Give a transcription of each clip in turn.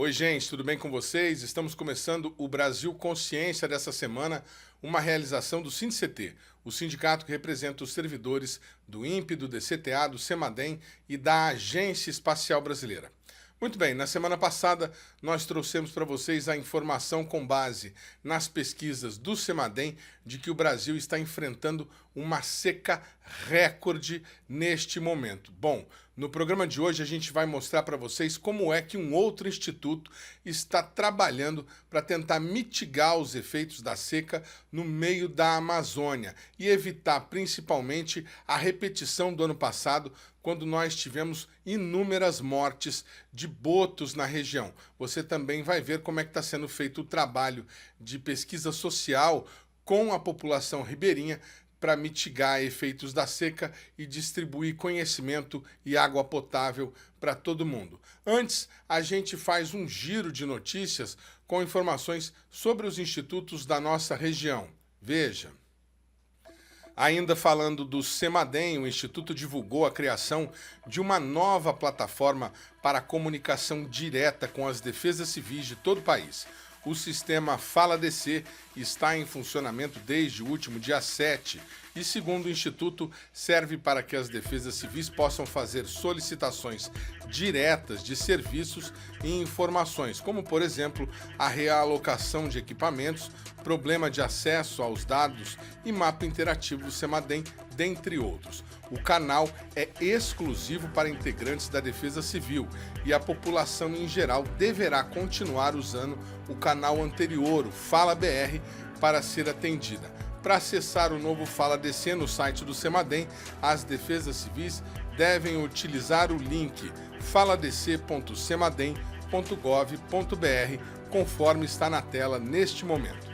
Oi, gente, tudo bem com vocês? Estamos começando o Brasil Consciência dessa semana, uma realização do SINDCT, o sindicato que representa os servidores do INPE, do DCTA, do CEMADEM e da Agência Espacial Brasileira. Muito bem, na semana passada nós trouxemos para vocês a informação com base nas pesquisas do CEMADEM de que o Brasil está enfrentando uma seca recorde neste momento. Bom, no programa de hoje a gente vai mostrar para vocês como é que um outro instituto está trabalhando para tentar mitigar os efeitos da seca no meio da Amazônia e evitar principalmente a repetição do ano passado, quando nós tivemos inúmeras mortes de botos na região. Você também vai ver como é que está sendo feito o trabalho de pesquisa social com a população ribeirinha para mitigar efeitos da seca e distribuir conhecimento e água potável para todo mundo. Antes, a gente faz um giro de notícias com informações sobre os institutos da nossa região. Veja. Ainda falando do CEMADEM, o Instituto divulgou a criação de uma nova plataforma para comunicação direta com as defesas civis de todo o país. O sistema Fala DC está em funcionamento desde o último dia 7 e, segundo o Instituto, serve para que as defesas civis possam fazer solicitações diretas de serviços e informações, como, por exemplo, a realocação de equipamentos, problema de acesso aos dados e mapa interativo do CEMADEM, dentre outros. O canal é exclusivo para integrantes da Defesa Civil e a população em geral deverá continuar usando o canal anterior, o Fala BR, para ser atendida. Para acessar o novo Fala DC no site do CEMADEM, as defesas civis devem utilizar o link faladc.cemadem.gov.br, conforme está na tela neste momento.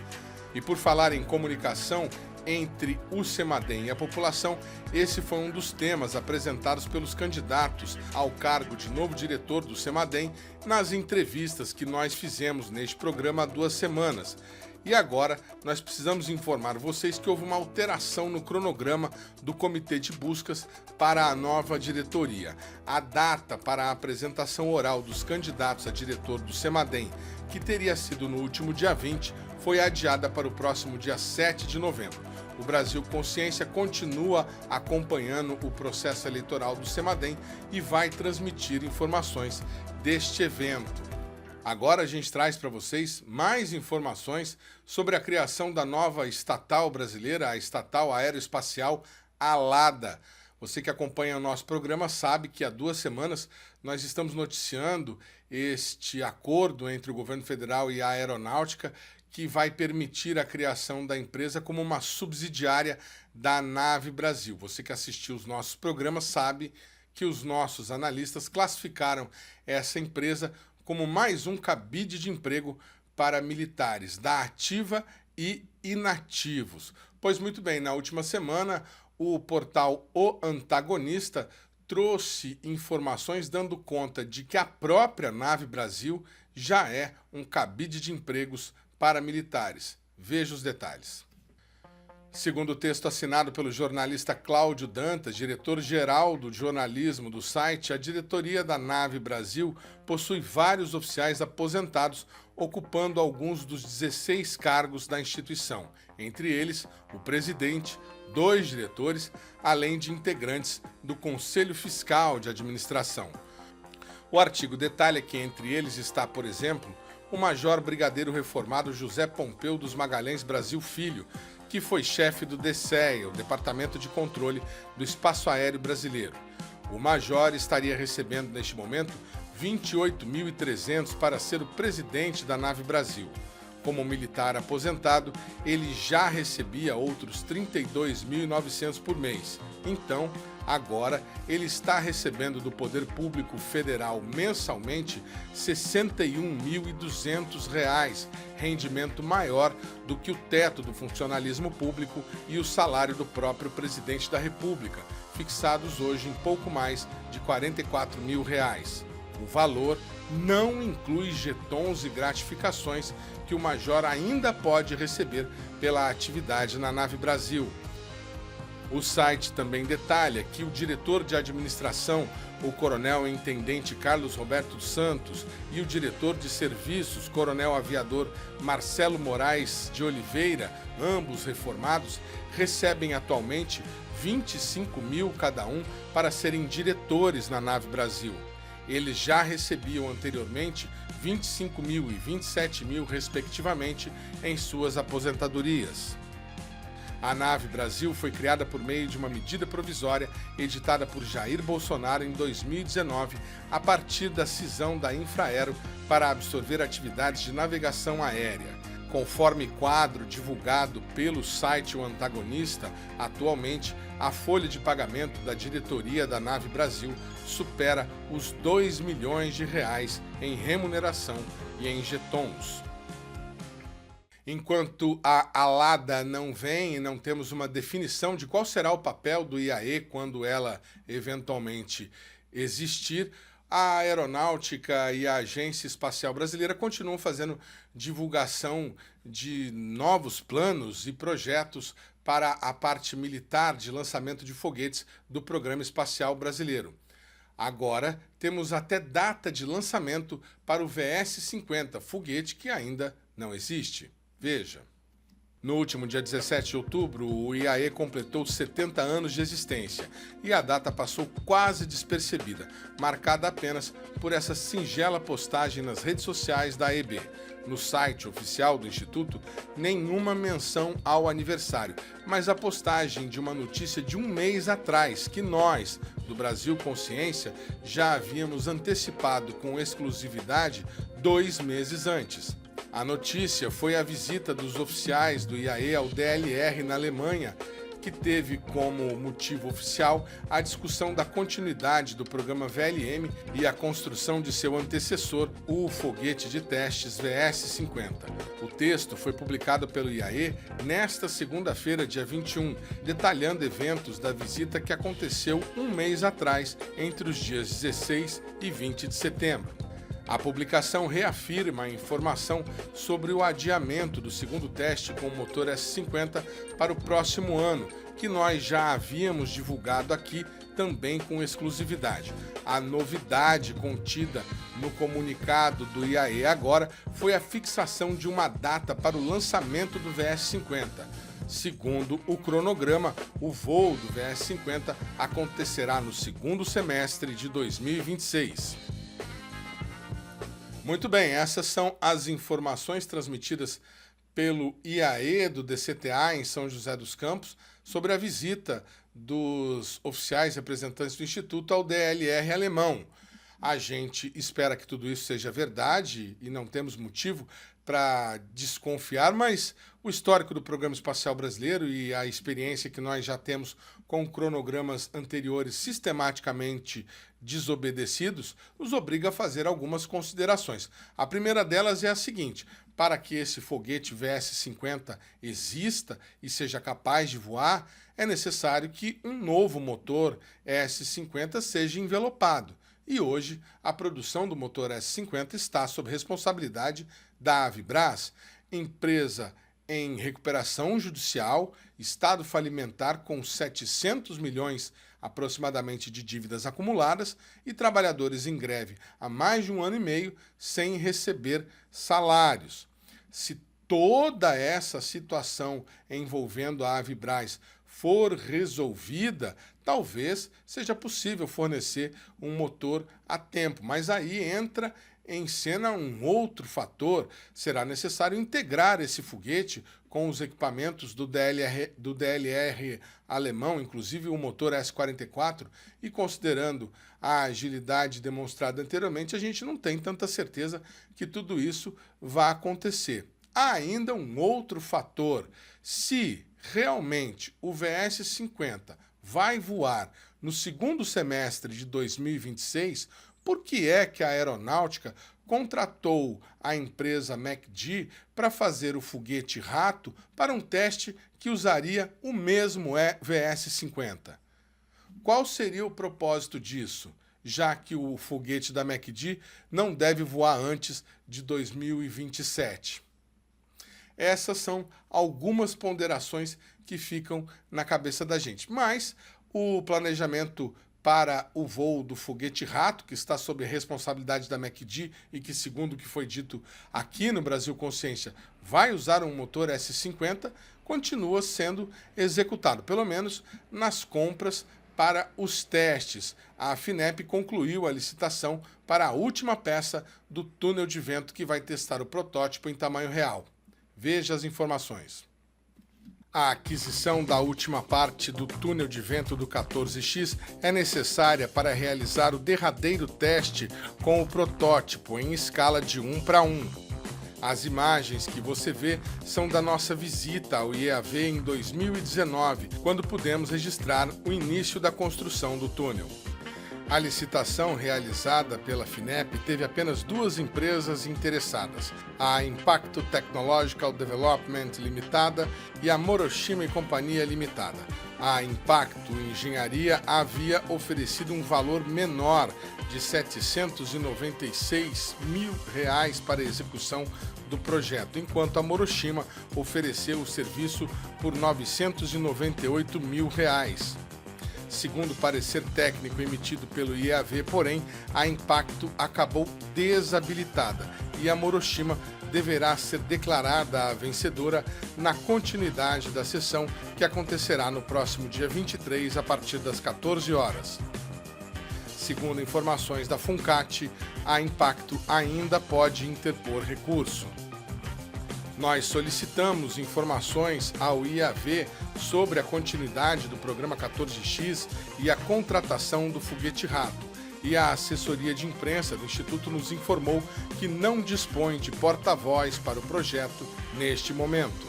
E por falar em comunicação entre o CEMADEM e a população, esse foi um dos temas apresentados pelos candidatos ao cargo de novo diretor do CEMADEM nas entrevistas que nós fizemos neste programa há 2 semanas. E agora nós precisamos informar vocês que houve uma alteração no cronograma do Comitê de Buscas para a nova diretoria. A data para a apresentação oral dos candidatos a diretor do CEMADEM, que teria sido no último dia 20, foi adiada para o próximo dia 7 de novembro. O Brasil Consciência continua acompanhando o processo eleitoral do CEMADEM e vai transmitir informações deste evento. Agora a gente traz para vocês mais informações sobre a criação da nova estatal brasileira, a Estatal Aeroespacial ALADA. Você que acompanha o nosso programa sabe que há 2 semanas nós estamos noticiando este acordo entre o governo federal e a aeronáutica que vai permitir a criação da empresa como uma subsidiária da Nave Brasil. Você que assistiu os nossos programas sabe que os nossos analistas classificaram essa empresa como mais um cabide de emprego para militares da ativa e inativos. Pois muito bem, na última semana, o portal O Antagonista trouxe informações dando conta de que a própria Nave Brasil já é um cabide de empregos para militares. Veja os detalhes. Segundo o texto assinado pelo jornalista Cláudio Dantas, diretor-geral do jornalismo do site, a diretoria da Nave Brasil possui vários oficiais aposentados, ocupando alguns dos 16 cargos da instituição, entre eles o presidente, 2 diretores, além de integrantes do Conselho Fiscal de Administração. O artigo detalha que entre eles está, por exemplo, o major brigadeiro reformado José Pompeu dos Magalhães Brasil Filho, que foi chefe do DCEA, o Departamento de Controle do Espaço Aéreo Brasileiro. O major estaria recebendo, neste momento, R$ 28.300 para ser o presidente da Nave Brasil. Como militar aposentado, ele já recebia outros R$ 32.900 por mês. Então, agora, ele está recebendo do Poder Público Federal mensalmente R$ 61.200, rendimento maior do que o teto do funcionalismo público e o salário do próprio presidente da República, fixados hoje em pouco mais de R$ 44.000. O valor não inclui jetons e gratificações que o major ainda pode receber pela atividade na Nave Brasil. O site também detalha que o diretor de administração, o coronel-intendente Carlos Roberto Santos, e o diretor de serviços, coronel aviador Marcelo Moraes de Oliveira, ambos reformados, recebem atualmente 25 mil cada um para serem diretores na Nave Brasil. Eles já recebiam anteriormente 25 mil e 27 mil, respectivamente, em suas aposentadorias. A Nave Brasil foi criada por meio de uma medida provisória editada por Jair Bolsonaro em 2019, a partir da cisão da Infraero para absorver atividades de navegação aérea. Conforme quadro divulgado pelo site O Antagonista, atualmente a folha de pagamento da diretoria da Nave Brasil supera os 2 milhões de reais em remuneração e em jetons. Enquanto a ALADA não vem e não temos uma definição de qual será o papel do IAE quando ela eventualmente existir, a Aeronáutica e a Agência Espacial Brasileira continuam fazendo divulgação de novos planos e projetos para a parte militar de lançamento de foguetes do Programa Espacial Brasileiro. Agora temos até data de lançamento para o VS-50, foguete que ainda não existe. Veja. No último dia 17 de outubro, o IAE completou 70 anos de existência e a data passou quase despercebida, marcada apenas por essa singela postagem nas redes sociais da AEB. No site oficial do Instituto, nenhuma menção ao aniversário, mas a postagem de uma notícia de um mês atrás que nós, do Brasil Consciência, já havíamos antecipado com exclusividade 2 meses antes. A notícia foi a visita dos oficiais do IAE ao DLR na Alemanha, que teve como motivo oficial a discussão da continuidade do programa VLM e a construção de seu antecessor, o foguete de testes VS-50. O texto foi publicado pelo IAE nesta segunda-feira, dia 21, detalhando eventos da visita que aconteceu um mês atrás, entre os dias 16 e 20 de setembro. A publicação reafirma a informação sobre o adiamento do segundo teste com o motor S50 para o próximo ano, que nós já havíamos divulgado aqui também com exclusividade. A novidade contida no comunicado do IAE agora foi a fixação de uma data para o lançamento do VS-50. Segundo o cronograma, o voo do VS-50 acontecerá no segundo semestre de 2026. Muito bem, essas são as informações transmitidas pelo IAE do DCTA em São José dos Campos sobre a visita dos oficiais representantes do Instituto ao DLR alemão. A gente espera que tudo isso seja verdade e não temos motivo para desconfiar, mas o histórico do Programa Espacial Brasileiro e a experiência que nós já temos com cronogramas anteriores sistematicamente desobedecidos nos obriga a fazer algumas considerações. A primeira delas é a seguinte: para que esse foguete VS-50 exista e seja capaz de voar, é necessário que um novo motor S-50 seja envelopado. E hoje, a produção do motor S-50 está sob responsabilidade da Avibras, empresa em recuperação judicial, estado falimentar com 700 milhões aproximadamente de dívidas acumuladas e trabalhadores em greve há mais de 1 ano e meio sem receber salários. Se toda essa situação envolvendo a Avibras for resolvida, talvez seja possível fornecer um motor a tempo, mas aí entra em cena um outro fator: será necessário integrar esse foguete com os equipamentos do DLR alemão, inclusive o motor S-44, e considerando a agilidade demonstrada anteriormente, a gente não tem tanta certeza que tudo isso vai acontecer. Há ainda um outro fator: se realmente o VS-50 vai voar no segundo semestre de 2026, por que é que a aeronáutica contratou a empresa MACD para fazer o foguete Rato para um teste que usaria o mesmo VS-50? Qual seria o propósito disso, já que o foguete da MACD não deve voar antes de 2027? Essas são algumas ponderações que ficam na cabeça da gente. Mas o planejamento para o voo do foguete Rato, que está sob a responsabilidade da MACD e que, segundo o que foi dito aqui no Brasil Consciência, vai usar um motor S-50, continua sendo executado, pelo menos nas compras para os testes. A FINEP concluiu a licitação para a última peça do túnel de vento que vai testar o protótipo em tamanho real. Veja as informações. A aquisição da última parte do túnel de vento do 14X é necessária para realizar o derradeiro teste com o protótipo em escala de 1:1. As imagens que você vê são da nossa visita ao IAV em 2019, quando pudemos registrar o início da construção do túnel. A licitação realizada pela FINEP teve apenas 2 empresas interessadas, a Impacto Technological Development Limitada e a Moroshima e Companhia Limitada. A Impacto Engenharia havia oferecido um valor menor de R$ 796 mil para a execução do projeto, enquanto a Moroshima ofereceu o serviço por R$ 998 mil. Segundo o parecer técnico emitido pelo IAV, porém, a Impacto acabou desabilitada e a Moroshima deverá ser declarada a vencedora na continuidade da sessão que acontecerá no próximo dia 23, a partir das 14 horas. Segundo informações da Funcat, a Impacto ainda pode interpor recurso. Nós solicitamos informações ao IAV sobre a continuidade do programa 14X e a contratação do foguete Rato, e a assessoria de imprensa do Instituto nos informou que não dispõe de porta-voz para o projeto neste momento.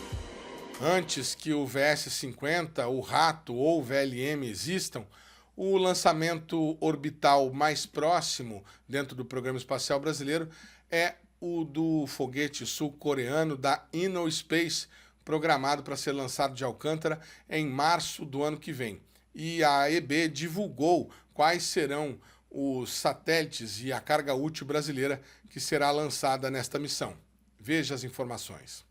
Antes que o VS-50, o Rato ou o VLM existam, o lançamento orbital mais próximo dentro do Programa Espacial Brasileiro é o do foguete sul-coreano da InnoSpace, programado para ser lançado de Alcântara em março do ano que vem. E a AEB divulgou quais serão os satélites e a carga útil brasileira que será lançada nesta missão. Veja as informações.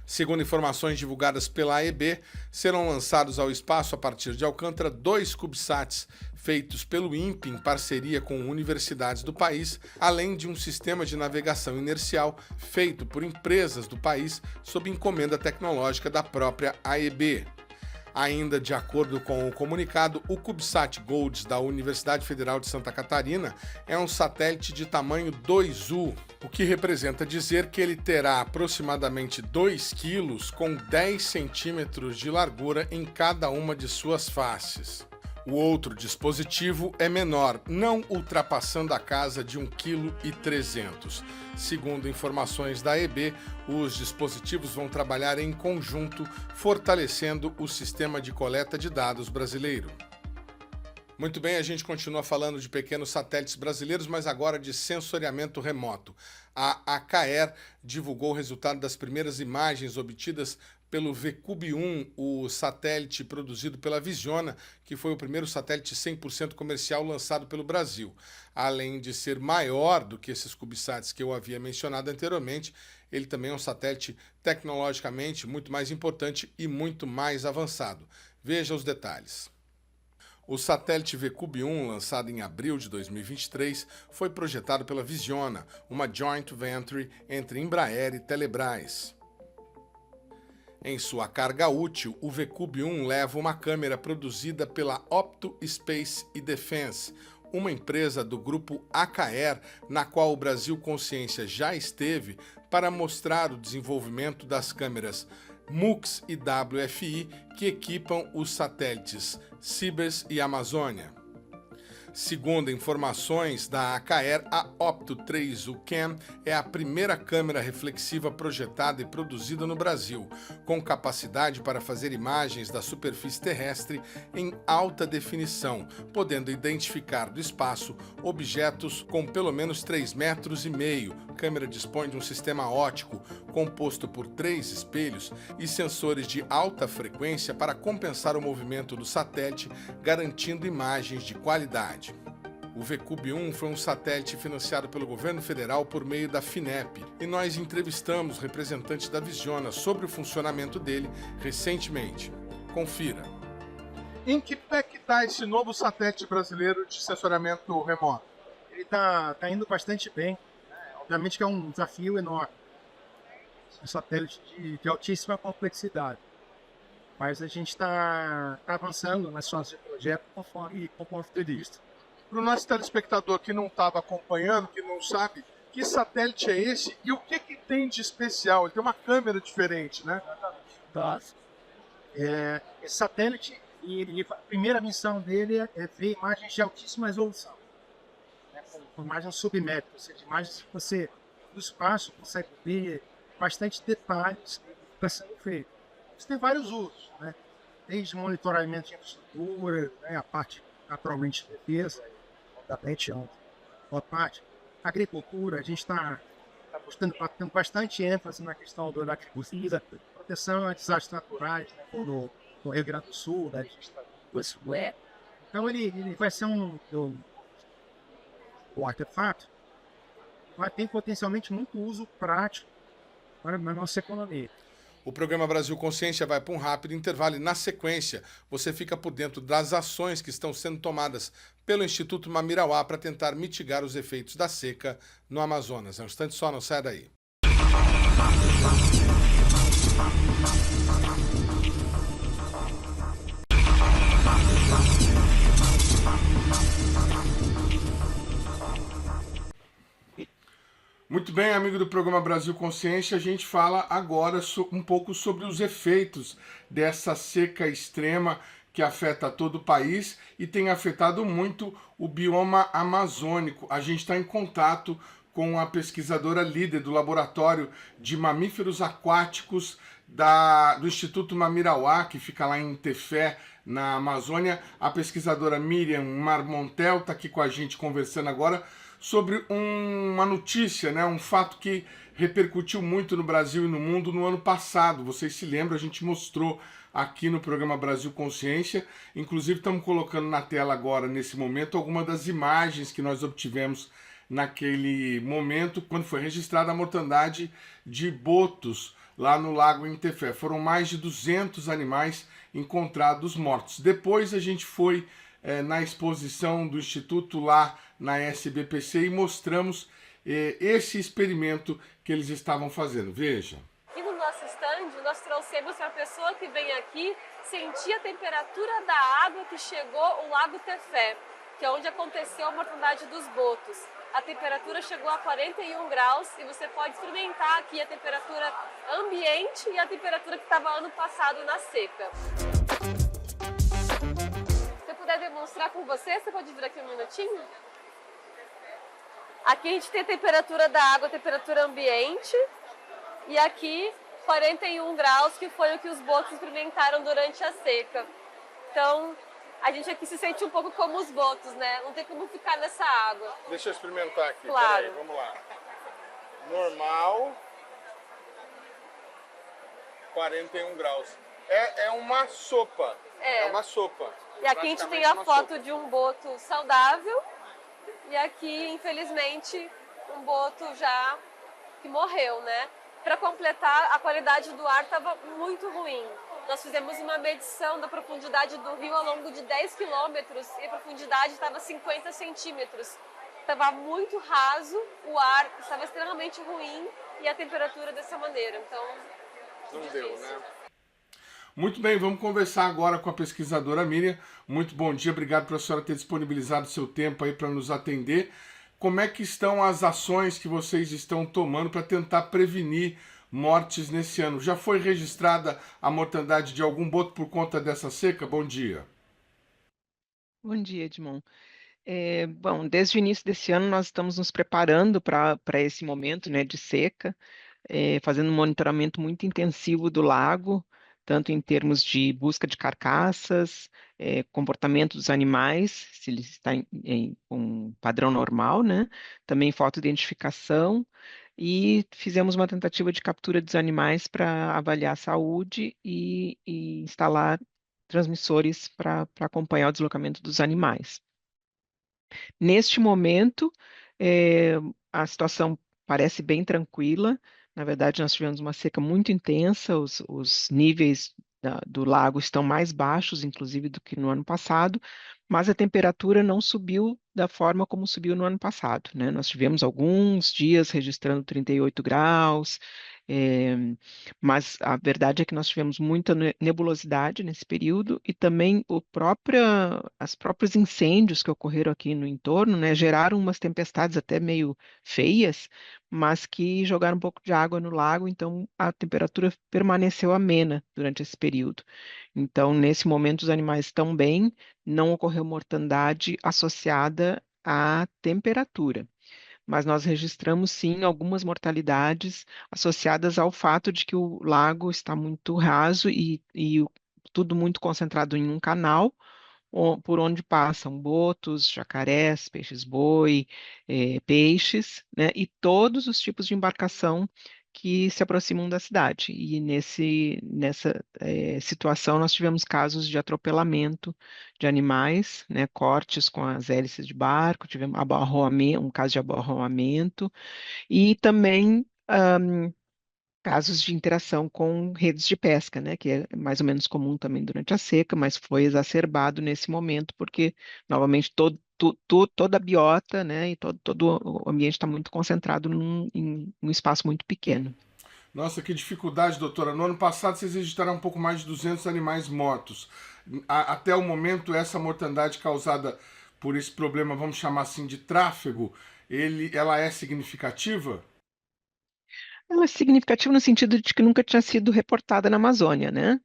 Segundo informações divulgadas pela AEB, serão lançados ao espaço a partir de Alcântara 2 CubeSats feitos pelo INPE em parceria com universidades do país, além de um sistema de navegação inercial feito por empresas do país sob encomenda tecnológica da própria AEB. Ainda de acordo com o comunicado, o CubeSat Golds da Universidade Federal de Santa Catarina é um satélite de tamanho 2U, o que representa dizer que ele terá aproximadamente 2 quilos com 10 centímetros de largura em cada uma de suas faces. O outro dispositivo é menor, não ultrapassando a casa de 1,3 kg. Segundo informações da AEB, os dispositivos vão trabalhar em conjunto, fortalecendo o sistema de coleta de dados brasileiro. Muito bem, a gente continua falando de pequenos satélites brasileiros, mas agora de sensoriamento remoto. A ACAER divulgou o resultado das primeiras imagens obtidas pelo VCube-1, o satélite produzido pela Visiona, que foi o primeiro satélite 100% comercial lançado pelo Brasil. Além de ser maior do que esses CubeSats que eu havia mencionado anteriormente, ele também é um satélite tecnologicamente muito mais importante e muito mais avançado. Veja os detalhes. O satélite VCube-1, lançado em abril de 2023, foi projetado pela Visiona, uma joint venture entre Embraer e Telebrás. Em sua carga útil, o VCube-1 leva uma câmera produzida pela Opto Space e Defense, uma empresa do grupo ACAER, na qual o Brasil Consciência já esteve, para mostrar o desenvolvimento das câmeras MUX e WFI que equipam os satélites Cibers e Amazônia. Segundo informações da ACAER, a Opto 3U Cam é a primeira câmera reflexiva projetada e produzida no Brasil, com capacidade para fazer imagens da superfície terrestre em alta definição, podendo identificar do espaço objetos com pelo menos 3,5 metros. A câmera dispõe de um sistema óptico composto por 3 espelhos e sensores de alta frequência para compensar o movimento do satélite, garantindo imagens de qualidade. O VCUB-1 foi um satélite financiado pelo governo federal por meio da FINEP e nós entrevistamos representantes da Visiona sobre o funcionamento dele recentemente. Confira. Em que pé que está esse novo satélite brasileiro de sensoramento remoto? Ele está indo bastante bem. Obviamente que é um desafio enorme. Um satélite de altíssima complexidade. Mas a gente está avançando nas fases de projeto conforme previsto. Para o nosso telespectador que não estava acompanhando, que não sabe, que satélite é esse e o que tem de especial? Ele tem uma câmera diferente, né? Esse satélite, a primeira missão dele é ver imagens de altíssima resolução. Né, com imagens submétricas, ou seja, imagens que você, do espaço, consegue ver bastante detalhes do que está sendo feito. Isso tem vários usos, né? Desde monitoramento de infraestrutura, né, a parte naturalmente de defesa, satélite a parte agricultura, a gente está tendo bastante ênfase na questão da agricultura, proteção a desastres naturais, né, no Rio Grande do Sul, né, a gente está então ele vai ser um artefato, vai ter potencialmente muito uso prático para a nossa economia. O programa Brasil Consciência vai para um rápido intervalo e, na sequência, você fica por dentro das ações que estão sendo tomadas pelo Instituto Mamirauá para tentar mitigar os efeitos da seca no Amazonas. É um instante só, não sai daí. Muito bem, amigo do programa Brasil Consciência, a gente fala agora um pouco sobre os efeitos dessa seca extrema que afeta todo o país e tem afetado muito o bioma amazônico. A gente está em contato com a pesquisadora líder do Laboratório de Mamíferos Aquáticos do Instituto Mamirauá, que fica lá em Tefé, na Amazônia. A pesquisadora Miriam Marmontel está aqui com a gente conversando agora sobre uma notícia, né, um fato que repercutiu muito no Brasil e no mundo no ano passado. Vocês se lembram, a gente mostrou aqui no programa Brasil Consciência. Inclusive estamos colocando na tela agora, nesse momento, algumas das imagens que nós obtivemos naquele momento, quando foi registrada a mortandade de botos lá no Lago Intefé. Foram mais de 200 animais encontrados mortos. Depois a gente foi na exposição do Instituto lá na SBPC e mostramos esse experimento que eles estavam fazendo. Veja. E no nosso stand, nós trouxemos para a pessoa que vem aqui sentir a temperatura da água que chegou ao Lago Tefé, que é onde aconteceu a mortandade dos botos. A temperatura chegou a 41 graus e você pode experimentar aqui a temperatura ambiente e a temperatura que estava ano passado na seca. Se eu puder demonstrar com você pode vir aqui um minutinho? Aqui a gente tem a temperatura da água, a temperatura ambiente, e aqui 41 graus, que foi o que os botos experimentaram durante a seca. Então, a gente aqui se sente um pouco como os botos, né? Não tem como ficar nessa água. Deixa eu experimentar aqui. Claro. Peraí, vamos lá. Normal. 41 graus. É uma sopa. É uma sopa. E aqui a gente tem a foto de um boto saudável. E aqui, infelizmente, um boto já que morreu, né? Para completar, a qualidade do ar estava muito ruim. Nós fizemos uma medição da profundidade do rio ao longo de 10 quilômetros e a profundidade estava 50 centímetros. Estava muito raso, o ar estava extremamente ruim e a temperatura dessa maneira. Então, não deu, né? Muito bem, vamos conversar agora com a pesquisadora Miriam. Muito bom dia, obrigado por a senhora ter disponibilizado seu tempo aí para nos atender. Como é que estão as ações que vocês estão tomando para tentar prevenir mortes nesse ano? Já foi registrada a mortandade de algum boto por conta dessa seca? Bom dia. Bom dia, Edmond. Bom, desde o início desse ano nós estamos nos preparando para esse momento, né, de seca, fazendo um monitoramento muito intensivo do lago, tanto em termos de busca de carcaças, comportamento dos animais, se eles estão em um padrão normal, né? Também fotoidentificação, e fizemos uma tentativa de captura dos animais para avaliar a saúde e instalar transmissores para acompanhar o deslocamento dos animais. Neste momento, eh, a situação parece bem tranquila. Na verdade, nós tivemos uma seca muito intensa, os níveis do lago estão mais baixos, inclusive, do que no ano passado, mas a temperatura não subiu da forma como subiu no ano passado, né? Nós tivemos alguns dias registrando 38 graus, eh, mas a verdade é que nós tivemos muita nebulosidade nesse período e também as próprios incêndios que ocorreram aqui no entorno, né, geraram umas tempestades até meio feias, mas que jogaram um pouco de água no lago, então a temperatura permaneceu amena durante esse período. Então, nesse momento, os animais estão bem, não ocorreu mortandade associada à temperatura, mas nós registramos sim algumas mortalidades associadas ao fato de que o lago está muito raso e tudo muito concentrado em um canal por onde passam botos, jacarés, peixes-boi, peixes, né, e todos os tipos de embarcação que se aproximam da cidade. E nessa situação nós tivemos casos de atropelamento de animais, né, cortes com as hélices de barco, tivemos um caso de abarroamento e também casos de interação com redes de pesca, né, que é mais ou menos comum também durante a seca, mas foi exacerbado nesse momento, porque, novamente, toda a biota, né, e todo o ambiente está muito concentrado em um espaço muito pequeno. Nossa, que dificuldade, doutora. No ano passado vocês registraram um pouco mais de 200 animais mortos. Até o momento, essa mortandade causada por esse problema, vamos chamar assim, de tráfego, ela é significativa? Ela é significativa no sentido de que nunca tinha sido reportada na Amazônia, né?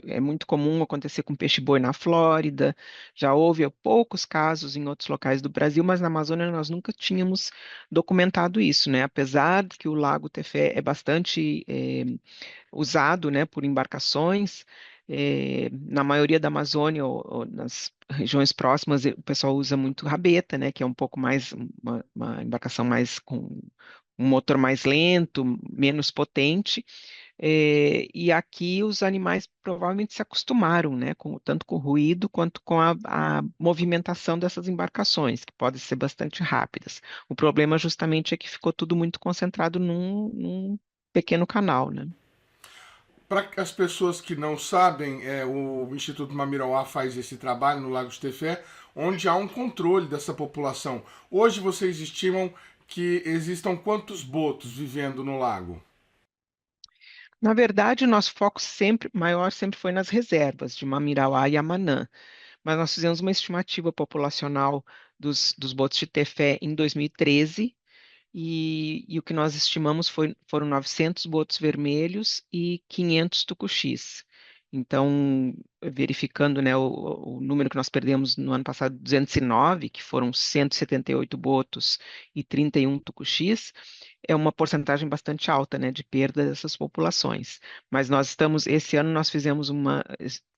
É muito comum acontecer com peixe-boi na Flórida, já houve poucos casos em outros locais do Brasil, mas na Amazônia nós nunca tínhamos documentado isso, né? Apesar de que o Lago Tefé é bastante usado, né, por embarcações, na maioria da Amazônia ou nas regiões próximas, o pessoal usa muito rabeta, né, que é um pouco mais, uma embarcação mais com um motor mais lento, menos potente, e aqui os animais provavelmente se acostumaram, né, tanto com o ruído quanto com a movimentação dessas embarcações, que podem ser bastante rápidas. O problema justamente é que ficou tudo muito concentrado num pequeno canal, né? Para as pessoas que não sabem, o Instituto Mamirauá faz esse trabalho no Lago de Tefé, onde há um controle dessa população. Hoje vocês estimam que existam quantos botos vivendo no lago? Na verdade, o nosso foco maior sempre foi nas reservas de Mamirauá e Amanã, mas nós fizemos uma estimativa populacional dos botos de Tefé em 2013 e o que nós estimamos foram 900 botos vermelhos e 500 tucuxis. Então, verificando, né, o número que nós perdemos no ano passado, 209, que foram 178 botos e 31 tucuxis, é uma porcentagem bastante alta, né, de perda dessas populações. Mas esse ano nós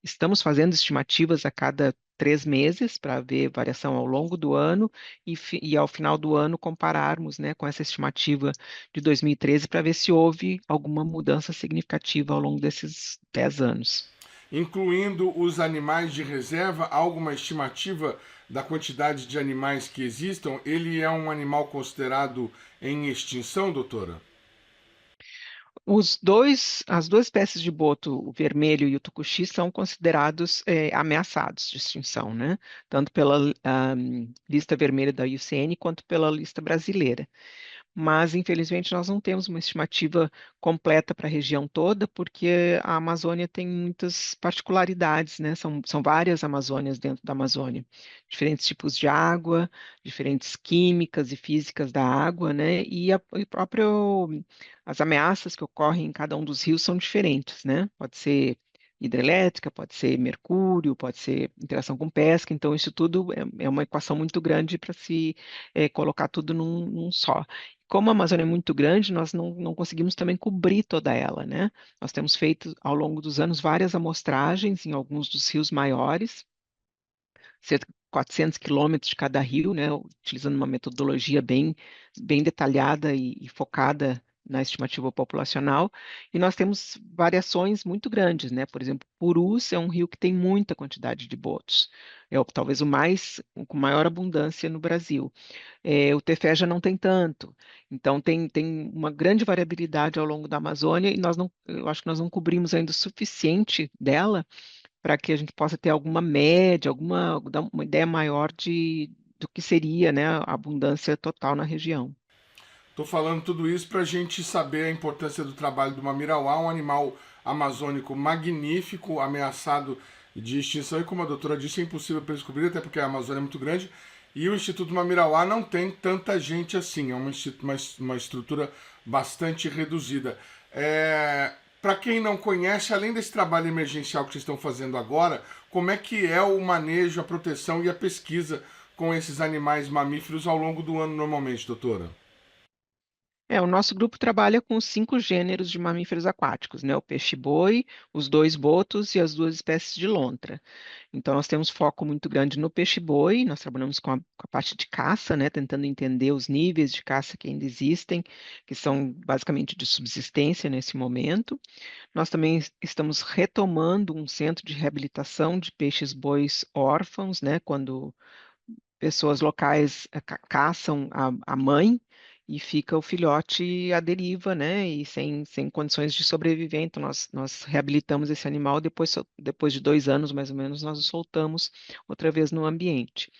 estamos fazendo estimativas a cada 3 meses para ver variação ao longo do ano e ao final do ano compararmos, né, com essa estimativa de 2013 para ver se houve alguma mudança significativa ao longo desses 10 anos. Incluindo os animais de reserva, há alguma estimativa da quantidade de animais que existam? Ele é um animal considerado em extinção, doutora? As duas espécies de boto, o vermelho e o tucuxi, são considerados ameaçados de extinção, né? Tanto pela lista vermelha da IUCN quanto pela lista brasileira. Mas, infelizmente, nós não temos uma estimativa completa para a região toda, porque a Amazônia tem muitas particularidades, né? São várias Amazônias dentro da Amazônia, diferentes tipos de água, diferentes químicas e físicas da água, né? As ameaças que ocorrem em cada um dos rios são diferentes, né? Pode ser hidrelétrica, pode ser mercúrio, pode ser interação com pesca, então isso tudo é uma equação muito grande para se colocar tudo num só. Como a Amazônia é muito grande, nós não conseguimos também cobrir toda ela, né? Nós temos feito ao longo dos anos várias amostragens em alguns dos rios maiores, cerca de 400 quilômetros de cada rio, né? Utilizando uma metodologia bem detalhada e focada na estimativa populacional, e nós temos variações muito grandes, né? Por exemplo, Purus é um rio que tem muita quantidade de botos, talvez com maior abundância no Brasil. O Tefé já não tem tanto, então tem uma grande variabilidade ao longo da Amazônia, e eu acho que nós não cobrimos ainda o suficiente dela para que a gente possa ter alguma média, dar uma ideia maior do que seria, né, a abundância total na região. Estou falando tudo isso para a gente saber a importância do trabalho do Mamirauá, um animal amazônico magnífico, ameaçado de extinção, e como a doutora disse, é impossível para descobrir, até porque a Amazônia é muito grande, e o Instituto Mamirauá não tem tanta gente assim, é uma estrutura bastante reduzida. Para quem não conhece, além desse trabalho emergencial que vocês estão fazendo agora, como é que é o manejo, a proteção e a pesquisa com esses animais mamíferos ao longo do ano normalmente, doutora? O nosso grupo trabalha com 5 gêneros de mamíferos aquáticos, né? O peixe-boi, os 2 botos e as 2 espécies de lontra. Então, nós temos foco muito grande no peixe-boi, nós trabalhamos com a parte de caça, né? Tentando entender os níveis de caça que ainda existem, que são basicamente de subsistência nesse momento. Nós também estamos retomando um centro de reabilitação de peixes-bois órfãos, né? Quando pessoas locais caçam a mãe e fica o filhote à deriva, né? E sem condições de sobreviver. Então, nós reabilitamos esse animal, depois de 2 anos, mais ou menos, nós o soltamos outra vez no ambiente.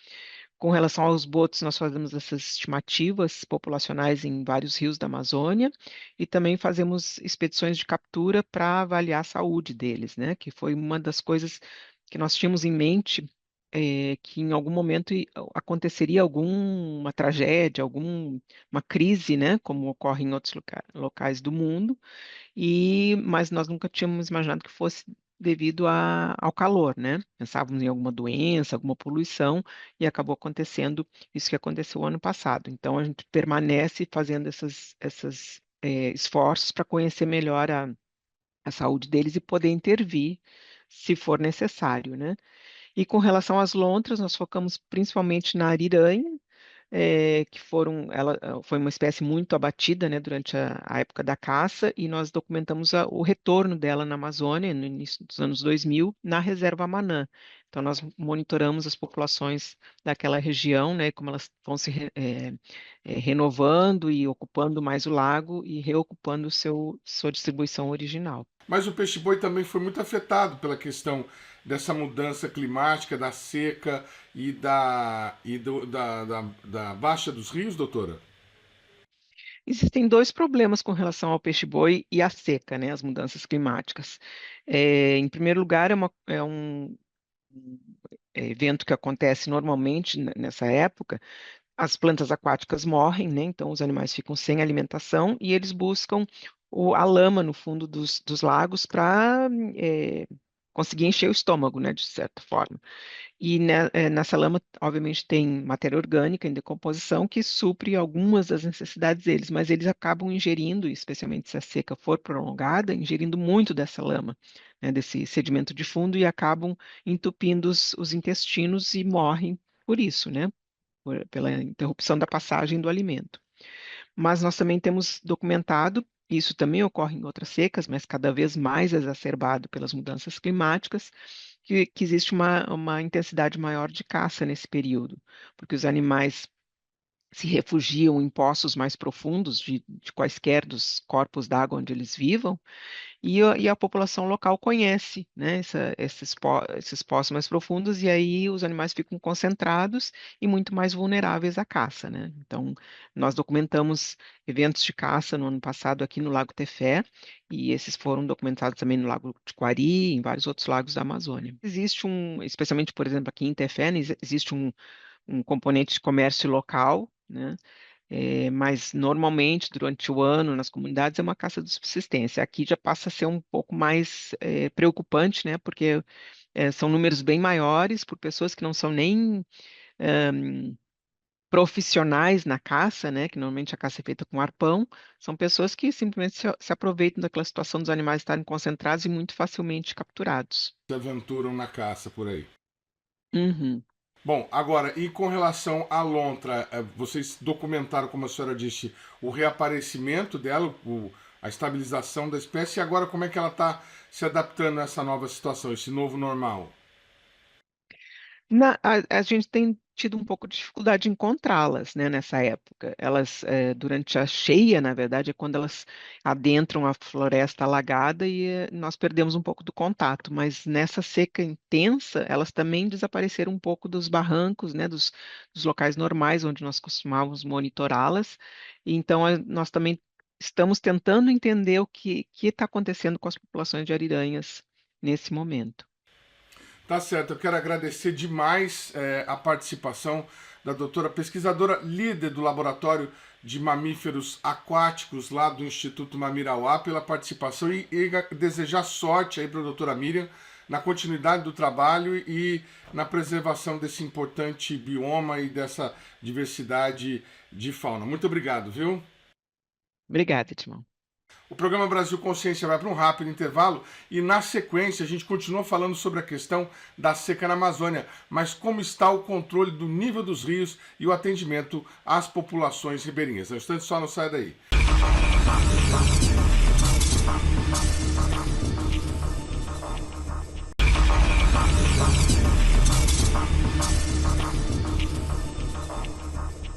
Com relação aos botos, nós fazemos essas estimativas populacionais em vários rios da Amazônia e também fazemos expedições de captura para avaliar a saúde deles, né? Que foi uma das coisas que nós tínhamos em mente, que em algum momento aconteceria alguma tragédia, alguma crise, né? Como ocorre em outros locais do mundo, mas nós nunca tínhamos imaginado que fosse devido ao calor, né? Pensávamos em alguma doença, alguma poluição, e acabou acontecendo isso que aconteceu ano passado. Então, a gente permanece fazendo esses esforços para conhecer melhor a saúde deles e poder intervir se for necessário, né? E com relação às lontras, nós focamos principalmente na ariranha, ela foi uma espécie muito abatida, né, durante a época da caça, e nós documentamos o retorno dela na Amazônia, no início dos anos 2000, na reserva Amanã. Então, nós monitoramos as populações daquela região, né, como elas vão renovando e ocupando mais o lago e reocupando sua distribuição original. Mas o peixe-boi também foi muito afetado pela questão dessa mudança climática, da seca da baixa dos rios, doutora? Existem 2 problemas com relação ao peixe-boi e à seca, né, as mudanças climáticas. Em primeiro lugar, é um evento que acontece normalmente nessa época. As plantas aquáticas morrem, né, então os animais ficam sem alimentação e eles buscam a lama no fundo dos lagos para conseguir encher o estômago, né, de certa forma. E nessa lama, obviamente, tem matéria orgânica em decomposição que supre algumas das necessidades deles, mas eles acabam ingerindo, especialmente se a seca for prolongada, ingerindo muito dessa lama, né, desse sedimento de fundo, e acabam entupindo os intestinos e morrem por isso, né, pela interrupção da passagem do alimento. Mas nós também temos documentado, isso também ocorre em outras secas, mas cada vez mais exacerbado pelas mudanças climáticas, que existe uma intensidade maior de caça nesse período, porque os animais se refugiam em poços mais profundos de quaisquer dos corpos d'água onde eles vivam, e a população local conhece, né, esses poços mais profundos, e aí os animais ficam concentrados e muito mais vulneráveis à caça, né? Então, nós documentamos eventos de caça no ano passado aqui no Lago Tefé, e esses foram documentados também no Lago de Quari e em vários outros lagos da Amazônia. Especialmente, por exemplo, aqui em Tefé, né, existe um componente de comércio local, né? Mas normalmente durante o ano nas comunidades é uma caça de subsistência. Aqui já passa a ser um pouco mais preocupante, né? Porque são números bem maiores por pessoas que não são nem profissionais na caça, né? Que normalmente a caça é feita com arpão. São pessoas que simplesmente se aproveitam daquela situação dos animais estarem concentrados e muito facilmente capturados. Se aventuram na caça por aí. Uhum. Bom, agora, e com relação à lontra, vocês documentaram, como a senhora disse, o reaparecimento dela, a estabilização da espécie, e agora como é que ela está se adaptando a essa nova situação, esse novo normal? A gente tem tido um pouco de dificuldade de encontrá-las, né, nessa época. Elas, durante a cheia, na verdade, é quando elas adentram a floresta alagada e nós perdemos um pouco do contato. Mas nessa seca intensa, elas também desapareceram um pouco dos barrancos, né, dos locais normais onde nós costumávamos monitorá-las. E então, nós também estamos tentando entender o que está acontecendo com as populações de ariranhas nesse momento. Tá certo, eu quero agradecer demais a participação da doutora pesquisadora líder do Laboratório de Mamíferos Aquáticos lá do Instituto Mamirauá pela participação e desejar sorte aí para a doutora Miriam na continuidade do trabalho e na preservação desse importante bioma e dessa diversidade de fauna. Muito obrigado, viu? Obrigada, Edmond. O programa Brasil Consciência vai para um rápido intervalo e, na sequência, a gente continua falando sobre a questão da seca na Amazônia, mas como está o controle do nível dos rios e o atendimento às populações ribeirinhas. No instante, só não sai daí.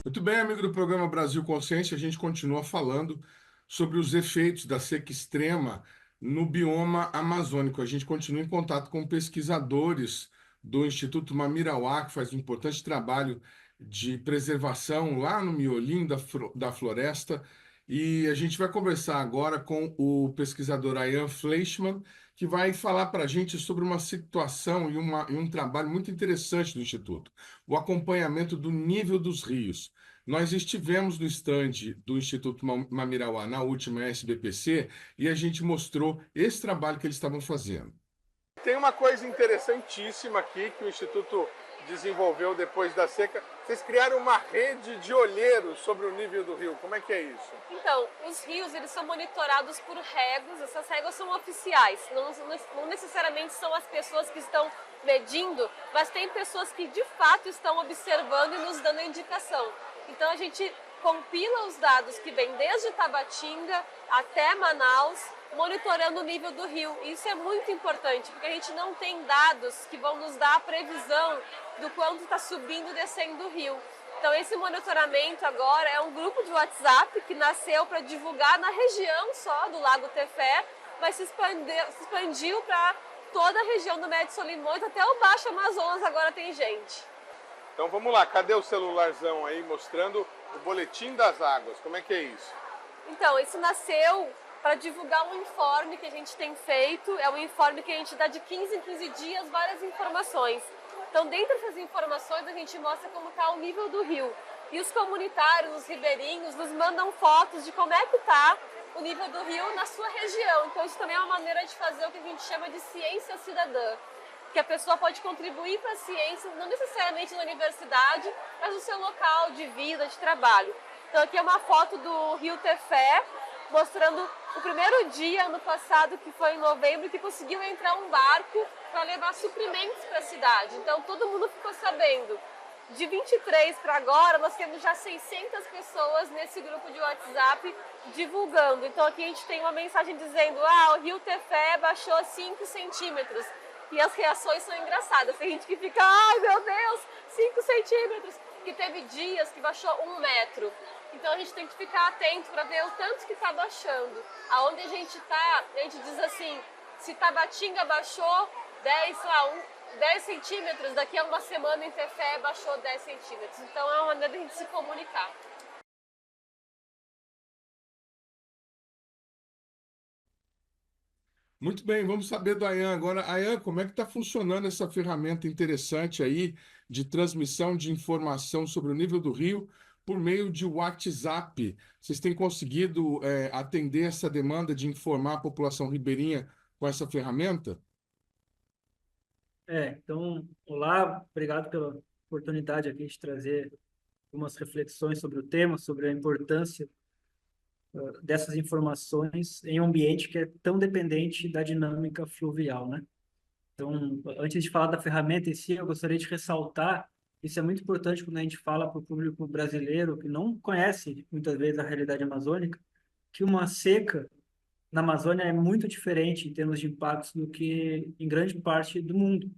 Muito bem, amigo do programa Brasil Consciência, a gente continua falando sobre os efeitos da seca extrema no bioma amazônico. A gente continua em contato com pesquisadores do Instituto Mamirauá, que faz um importante trabalho de preservação lá no miolinho da floresta. E a gente vai conversar agora com o pesquisador Ian Fleischmann, que vai falar para a gente sobre uma situação e um trabalho muito interessante do Instituto, o acompanhamento do nível dos rios. Nós estivemos no estande do Instituto Mamirauá na última SBPC e a gente mostrou esse trabalho que eles estavam fazendo. Tem uma coisa interessantíssima aqui que o Instituto desenvolveu depois da seca. Vocês criaram uma rede de olheiros sobre o nível do rio. Como é que é isso? Então, os rios eles são monitorados por réguas. Essas réguas são oficiais, não necessariamente são as pessoas que estão medindo, mas tem pessoas que de fato estão observando e nos dando a indicação. Então a gente compila os dados que vêm desde Tabatinga até Manaus, monitorando o nível do rio. E isso é muito importante, porque a gente não tem dados que vão nos dar a previsão do quanto está subindo e descendo o rio. Então esse monitoramento agora é um grupo de WhatsApp que nasceu para divulgar na região só do Lago Tefé, mas se expandiu para toda a região do Médio Solimões, até o Baixo Amazonas agora tem gente. Então vamos lá, cadê o celularzão aí mostrando o boletim das águas? Como é que é isso? Então, isso nasceu para divulgar um informe que a gente tem feito. É um informe que a gente dá de 15 em 15 dias várias informações. Então, dentro dessas informações, a gente mostra como está o nível do rio. E os comunitários, os ribeirinhos, nos mandam fotos de como é que está o nível do rio na sua região. Então, isso também é uma maneira de fazer o que a gente chama de ciência cidadã. Que a pessoa pode contribuir para a ciência, não necessariamente na universidade, mas no seu local de vida, de trabalho. Então aqui é uma foto do Rio Tefé, mostrando o primeiro dia, ano passado, que foi em novembro, que conseguiu entrar um barco para levar suprimentos para a cidade. Então todo mundo ficou sabendo. De 23 para agora, nós temos já 600 pessoas nesse grupo de WhatsApp divulgando. Então aqui a gente tem uma mensagem dizendo, o Rio Tefé baixou 5 centímetros. E as reações são engraçadas. Tem gente que fica, ai meu Deus, 5 centímetros. Que teve dias que baixou 1 metro. Então a gente tem que ficar atento para ver o tanto que está baixando. Aonde a gente está, a gente diz assim, se Tabatinga baixou 10 centímetros, daqui a uma semana em Tefé baixou 10 centímetros. Então é uma maneira de a gente se comunicar. Muito bem, vamos saber do Ayan agora. Ayan, como é que está funcionando essa ferramenta interessante aí de transmissão de informação sobre o nível do rio por meio de WhatsApp? Vocês têm conseguido atender essa demanda de informar a população ribeirinha com essa ferramenta? Então, olá, obrigado pela oportunidade aqui de trazer algumas reflexões sobre o tema, sobre a importância dessas informações em um ambiente que é tão dependente da dinâmica fluvial, né? Então, antes de falar da ferramenta em si, eu gostaria de ressaltar Isso é muito importante quando a gente fala para o público brasileiro que não conhece muitas vezes a realidade amazônica, que uma seca na Amazônia é muito diferente em termos de impactos do que em grande parte do mundo.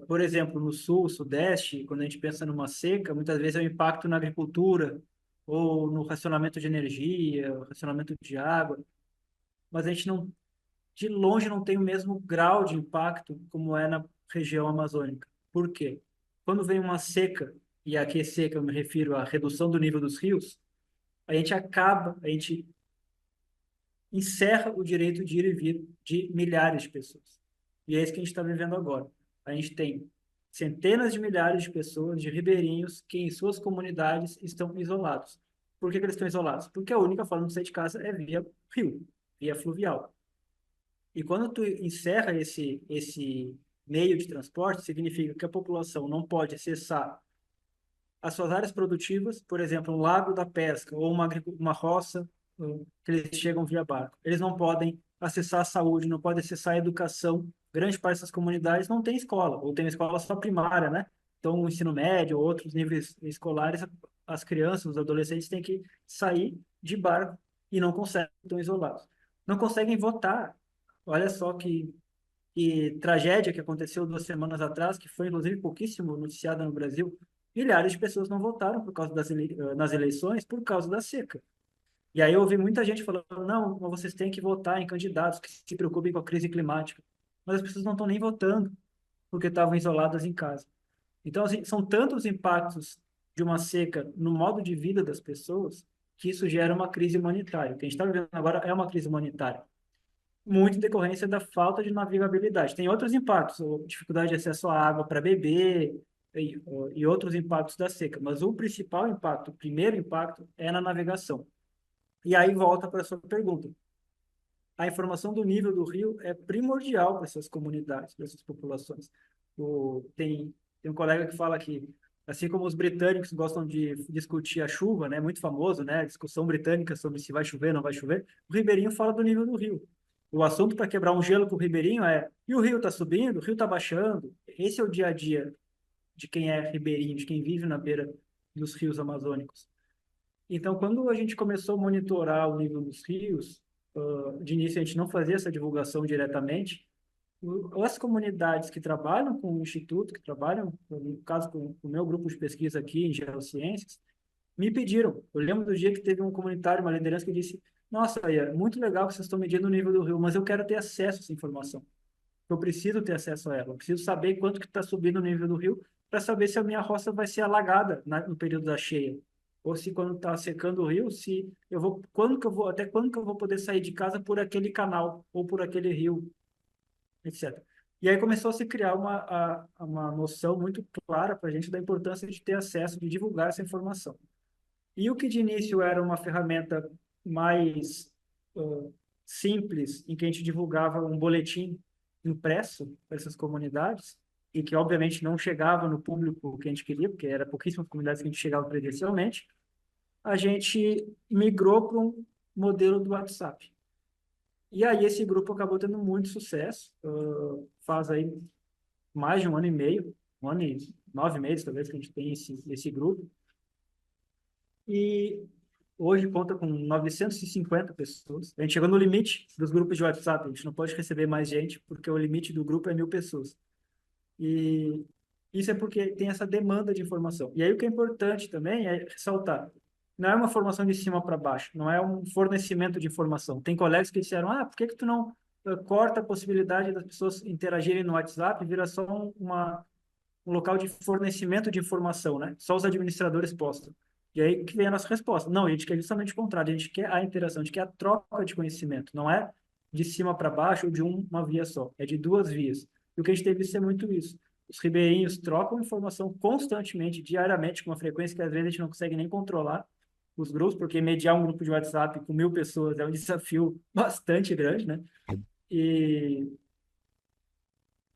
Por exemplo, no sul, sudeste, quando a gente pensa numa seca, muitas vezes é o impacto na agricultura ou no racionamento de energia, racionamento de água, mas a gente não, de longe não tem o mesmo grau de impacto como é na região amazônica. Por quê? Quando vem uma seca, e aqui seca eu me refiro à redução do nível dos rios, a gente encerra o direito de ir e vir de milhares de pessoas. E é isso que a gente está vivendo agora. A gente tem centenas de milhares de pessoas, de ribeirinhos, que em suas comunidades estão isolados. Por que eles estão isolados? Porque a única forma de sair de casa é via rio, via fluvial. E quando tu encerra esse meio de transporte, significa que a população não pode acessar as suas áreas produtivas, por exemplo, um lago da pesca ou uma roça que eles chegam via barco. Eles não podem acessar a saúde, não podem acessar a educação. Grande parte dessas comunidades não tem escola, ou tem uma escola só primária, né? Então, o ensino médio, ou outros níveis escolares, as crianças, os adolescentes têm que sair de barco e não conseguem, estão isolados. Não conseguem votar. Olha só que tragédia que aconteceu 2 semanas atrás, que foi inclusive pouquíssimo noticiada no Brasil. Milhares de pessoas não votaram por causa nas eleições por causa da seca. E aí eu ouvi muita gente falando, não, mas vocês têm que votar em candidatos que se preocupem com a crise climática. Mas as pessoas não estão nem votando, porque estavam isoladas em casa. Então, assim, são tantos impactos de uma seca no modo de vida das pessoas que isso gera uma crise humanitária. O que a gente está vivendo agora é uma crise humanitária, muito em decorrência da falta de navegabilidade. Tem outros impactos, a dificuldade de acesso à água para beber e outros impactos da seca, mas o principal impacto, o primeiro impacto, é na navegação. E aí volta para a sua pergunta. A informação do nível do rio é primordial para essas comunidades, para essas populações. Tem um colega que fala que, assim como os britânicos gostam de discutir a chuva, né, muito famoso, né, discussão britânica sobre se vai chover ou não vai chover, o ribeirinho fala do nível do rio. O assunto para quebrar um gelo com o ribeirinho é: e o rio está subindo, o rio está baixando? Esse é o dia a dia de quem é ribeirinho, de quem vive na beira dos rios amazônicos. Então, quando a gente começou a monitorar o nível dos rios, de início a gente não fazia essa divulgação diretamente, as comunidades que trabalham com o Instituto, que trabalham, no caso, com o meu grupo de pesquisa aqui em Geociências, me pediram. Eu lembro do dia que teve um comunitário, uma liderança que disse: nossa, é muito legal que vocês estão medindo o nível do rio, mas eu quero ter acesso a essa informação. Eu preciso ter acesso a ela. Eu preciso saber quanto que está subindo o nível do rio para saber se a minha roça vai ser alagada no período da cheia. Ou se quando está secando o rio, se eu vou, até quando que eu vou poder sair de casa por aquele canal ou por aquele rio, etc. E aí começou a se criar uma noção muito clara para a gente da importância de ter acesso, de divulgar essa informação. E o que de início era uma ferramenta mais simples, em que a gente divulgava um boletim impresso para essas comunidades, e que obviamente não chegava no público que a gente queria, porque era pouquíssimas comunidades que a gente chegava presencialmente, a gente migrou para um modelo do WhatsApp. E aí esse grupo acabou tendo muito sucesso, faz aí mais de 1 ano e meio, 1 ano e 9 meses talvez que a gente tem esse grupo, e hoje conta com 950 pessoas. A gente chegou no limite dos grupos de WhatsApp, a gente não pode receber mais gente, porque o limite do grupo é 1.000 pessoas. E isso é porque tem essa demanda de informação. E aí o que é importante também é ressaltar: não é uma formação de cima para baixo, não é um fornecimento de informação. Tem colegas que disseram: por que tu não corta a possibilidade das pessoas interagirem no WhatsApp e vira só um local de fornecimento de informação, né? Só os administradores postam. E aí que vem a nossa resposta: não, a gente quer justamente o contrário, a gente quer a interação, a gente quer a troca de conhecimento, não é de cima para baixo ou de uma via só, é de 2 vias. E o que a gente tem visto é muito isso. Os ribeirinhos trocam informação constantemente, diariamente, com uma frequência que às vezes a gente não consegue nem controlar os grupos, porque mediar um grupo de WhatsApp com 1.000 pessoas é um desafio bastante grande, né?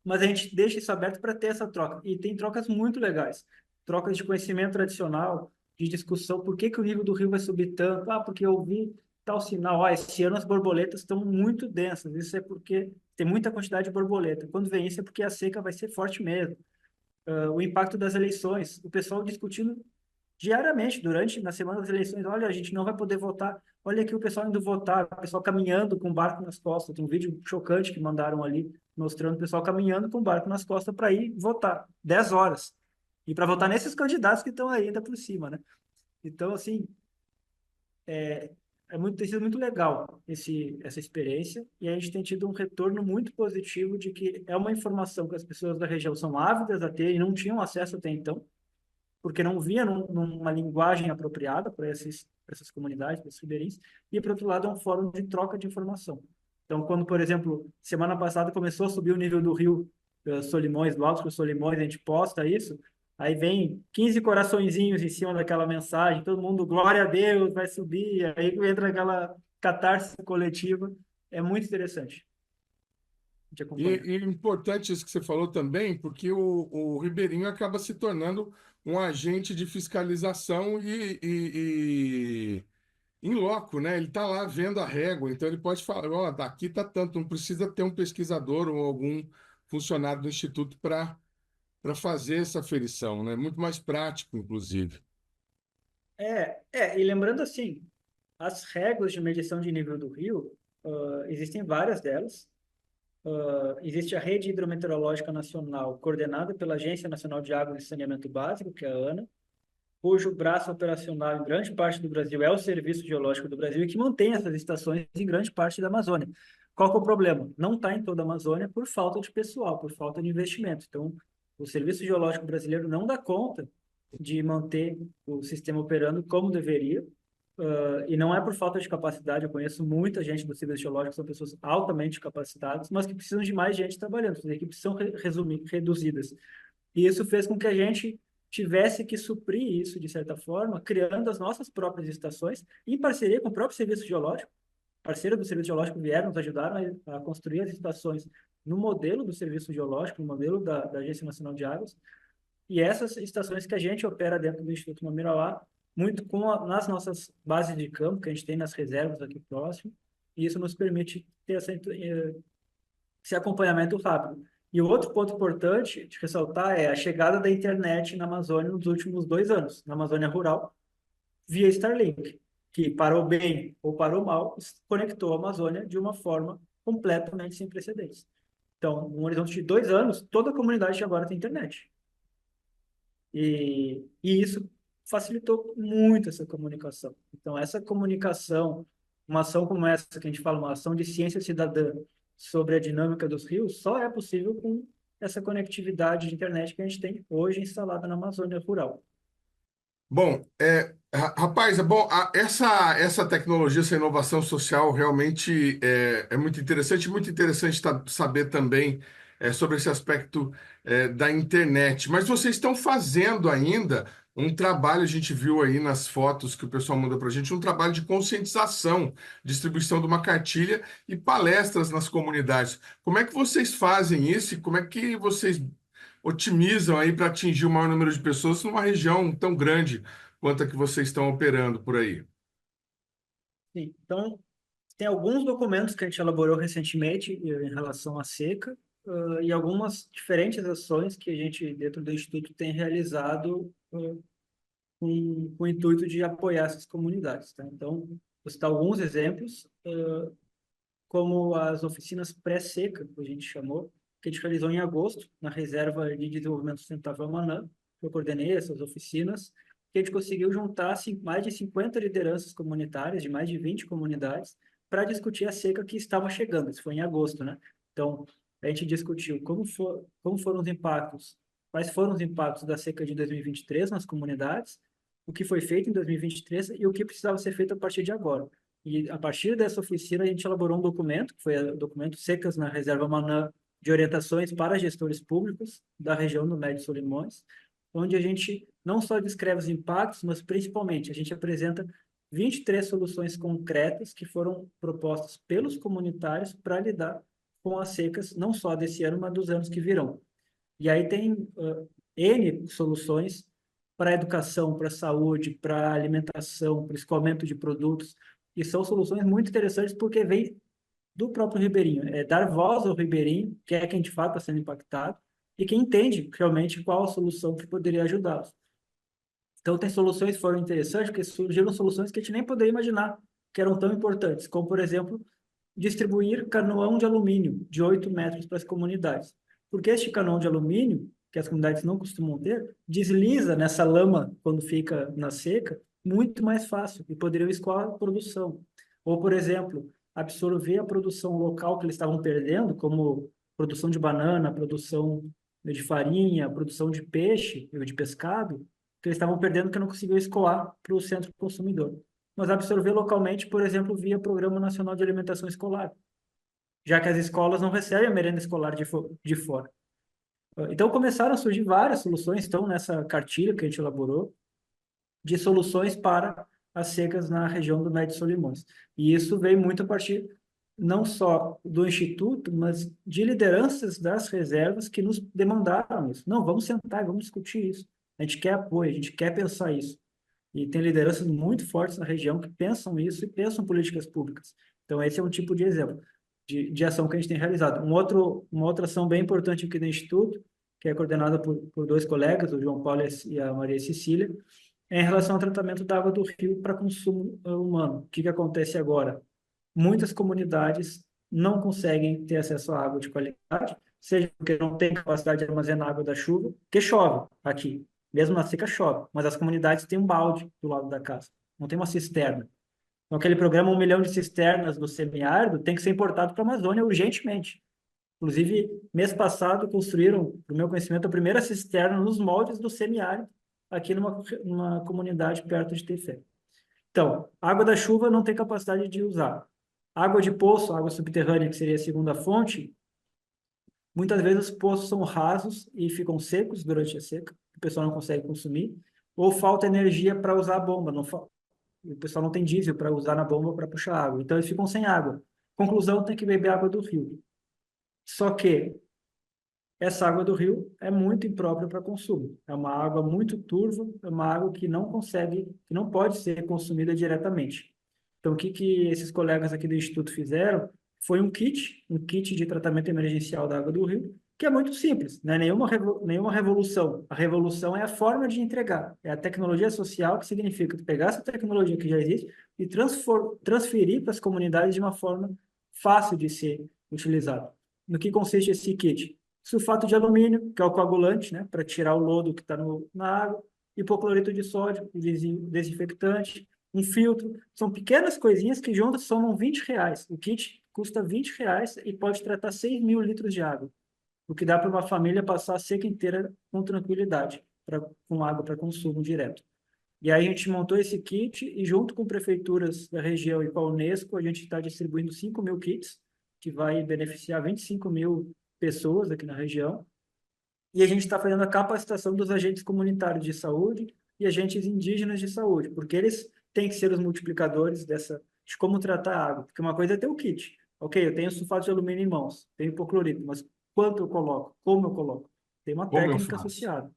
Mas a gente deixa isso aberto para ter essa troca. E tem trocas muito legais. Trocas de conhecimento tradicional, de discussão. Por que o nível do rio vai subir tanto? Porque eu vi tal sinal. Esse ano as borboletas estão muito densas. Isso é porque tem muita quantidade de borboleta. Quando vem isso é porque a seca vai ser forte mesmo. o impacto das eleições, o pessoal discutindo diariamente, na semana das eleições, olha, a gente não vai poder votar, olha aqui o pessoal indo votar, o pessoal caminhando com o barco nas costas, tem um vídeo chocante que mandaram ali, mostrando o pessoal caminhando com o barco nas costas para ir votar, 10 horas, e para votar nesses candidatos que estão ainda por cima, né? Então, assim, tem sido muito legal essa experiência, e a gente tem tido um retorno muito positivo de que é uma informação que as pessoas da região são ávidas a ter e não tinham acesso até então, porque não via numa linguagem apropriada para essas comunidades, para esses ribeirinhos, e, por outro lado, é um fórum de troca de informação. Então, quando, por exemplo, semana passada começou a subir o nível do rio Solimões, do Alto Rio Solimões, a gente posta isso, aí vem 15 coraçõezinhos em cima daquela mensagem, todo mundo, glória a Deus, vai subir, aí entra aquela catarse coletiva, é muito interessante de acompanhar. E importante isso que você falou também, porque o ribeirinho acaba se tornando um agente de fiscalização e em loco, né? Ele está lá vendo a régua, então ele pode falar, ó, daqui está tanto, não precisa ter um pesquisador ou algum funcionário do instituto para fazer essa aferição, né? Muito mais prático, inclusive. E lembrando assim, as réguas de medição de nível do rio, existem várias delas. Existe a Rede Hidrometeorológica Nacional, coordenada pela Agência Nacional de Água e Saneamento Básico, que é a ANA, cujo braço operacional em grande parte do Brasil é o Serviço Geológico do Brasil e que mantém essas estações em grande parte da Amazônia. Qual que é o problema? Não está em toda a Amazônia por falta de pessoal, por falta de investimento. Então, o Serviço Geológico Brasileiro não dá conta de manter o sistema operando como deveria, e não é por falta de capacidade. Eu conheço muita gente do Serviço Geológico, são pessoas altamente capacitadas, mas que precisam de mais gente trabalhando, as equipes são reduzidas. E isso fez com que a gente tivesse que suprir isso, de certa forma, criando as nossas próprias estações, em parceria com o próprio Serviço Geológico. Parceiros do Serviço Geológico vieram, nos ajudaram a construir as estações no modelo do Serviço Geológico, no modelo da Agência Nacional de Águas, e essas estações que a gente opera dentro do Instituto Mamirauá, muito nas nossas bases de campo, que a gente tem nas reservas aqui próximo, e isso nos permite ter esse acompanhamento rápido. E o outro ponto importante de ressaltar é a chegada da internet na Amazônia nos últimos 2 anos, na Amazônia Rural, via Starlink, que para o bem ou para o mal, conectou a Amazônia de uma forma completamente sem precedentes. Então, num horizonte de 2 anos, toda a comunidade agora tem internet. E isso facilitou muito essa comunicação. Então, essa comunicação, uma ação como essa que a gente fala, uma ação de ciência cidadã sobre a dinâmica dos rios, só é possível com essa conectividade de internet que a gente tem hoje instalada na Amazônia Rural. Bom, rapaz, essa tecnologia, essa inovação social realmente é muito interessante saber também sobre esse aspecto da internet. Mas vocês estão fazendo ainda um trabalho, a gente viu aí nas fotos que o pessoal mandou para a gente, um trabalho de conscientização, distribuição de uma cartilha e palestras nas comunidades. Como é que vocês fazem isso e como é que vocês otimizam aí para atingir o maior número de pessoas numa região tão grande quanto a que vocês estão operando por aí? Sim. Então, tem alguns documentos que a gente elaborou recentemente em relação à seca, e algumas diferentes ações que a gente, dentro do Instituto, tem realizado com o intuito de apoiar essas comunidades. Tá? Então, vou citar alguns exemplos, como as oficinas pré-seca, que a gente chamou, que a gente realizou em agosto, na Reserva de Desenvolvimento Sustentável Manã. Eu coordenei essas oficinas, que a gente conseguiu juntar mais de 50 lideranças comunitárias, de mais de 20 comunidades, para discutir a seca que estava chegando. Isso foi em agosto, né? Então, a gente discutiu como foram os impactos, quais foram os impactos da seca de 2023 nas comunidades, o que foi feito em 2023 e o que precisava ser feito a partir de agora. E a partir dessa oficina, a gente elaborou um documento, que foi o documento Secas na Reserva Manã, de orientações para gestores públicos da região do Médio Solimões, onde a gente não só descreve os impactos, mas principalmente a gente apresenta 23 soluções concretas que foram propostas pelos comunitários para lidar com as secas, não só desse ano, mas dos anos que virão. E aí tem N soluções para a educação, para a saúde, para a alimentação, para o escoamento de produtos, e são soluções muito interessantes porque vem do próprio ribeirinho, é dar voz ao ribeirinho, que é quem de fato está sendo impactado, e que entende realmente qual a solução que poderia ajudá-los. Então, tem soluções que foram interessantes, porque surgiram soluções que a gente nem poderia imaginar que eram tão importantes, como, por exemplo, distribuir canoão de alumínio de 8 metros para as comunidades. Porque este canoão de alumínio, que as comunidades não costumam ter, desliza nessa lama quando fica na seca, muito mais fácil, e poderiam escoar a produção. Ou, por exemplo, absorver a produção local que eles estavam perdendo, como produção de banana, produção de farinha, produção de peixe, ou de pescado, que eles estavam perdendo que não conseguiam escoar para o centro consumidor. Mas absorver localmente, por exemplo, via Programa Nacional de Alimentação Escolar, já que as escolas não recebem a merenda escolar de fora. Então, começaram a surgir várias soluções, estão nessa cartilha que a gente elaborou, de soluções para as secas na região do Médio Solimões. E isso veio muito a partir não só do Instituto, mas de lideranças das reservas que nos demandaram isso. Não, vamos sentar e vamos discutir isso. A gente quer apoio, a gente quer pensar isso. E tem lideranças muito fortes na região que pensam isso e pensam políticas públicas. Então, esse é um tipo de exemplo de ação que a gente tem realizado. Uma outra ação bem importante aqui do Instituto, que é coordenada por dois colegas, o João Paulo e a Maria Cecília, é em relação ao tratamento da água do rio para consumo humano. O que acontece agora? Muitas comunidades não conseguem ter acesso à água de qualidade, seja porque não tem capacidade de armazenar água da chuva, que chove aqui. Mesmo na seca chove, mas as comunidades têm um balde do lado da casa, não tem uma cisterna. Então, aquele programa 1 milhão de cisternas do semiárido tem que ser importado para a Amazônia urgentemente. Inclusive, mês passado, construíram, no meu conhecimento, a primeira cisterna nos moldes do semiárido, aqui numa comunidade perto de Tefé. Então, água da chuva não tem capacidade de usar. Água de poço, água subterrânea, que seria a segunda fonte, muitas vezes os poços são rasos e ficam secos durante a seca, o pessoal não consegue consumir, ou falta energia para usar a bomba, o pessoal não tem diesel para usar na bomba para puxar água, então eles ficam sem água. Conclusão, tem que beber água do rio. Só que essa água do rio é muito imprópria para consumo. É uma água muito turva, é uma água que não pode ser consumida diretamente. Então, o que esses colegas aqui do Instituto fizeram foi um kit de tratamento emergencial da água do rio, que é muito simples, não é nenhuma revolução. A revolução é a forma de entregar, é a tecnologia social, que significa pegar essa tecnologia que já existe e transferir para as comunidades de uma forma fácil de ser utilizada. No que consiste esse kit? Sulfato de alumínio, que é o coagulante, né, para tirar o lodo que está na água, hipoclorito de sódio, desinfectante, um filtro. São pequenas coisinhas que juntas somam R$20. O kit custa R$20 e pode tratar 6.000 litros de água, o que dá para uma família passar a seca inteira com tranquilidade, com água para consumo direto. E aí a gente montou esse kit e, junto com prefeituras da região e com a Unesco, a gente está distribuindo 5.000 kits, que vai beneficiar 25.000 pessoas aqui na região. E a gente está fazendo a capacitação dos agentes comunitários de saúde e agentes indígenas de saúde, porque eles têm que ser os multiplicadores de como tratar a água. Porque uma coisa é ter o kit. Ok, eu tenho sulfato de alumínio em mãos, tenho hipoclorito, mas quanto eu coloco? Como eu coloco? Tem uma técnica associada.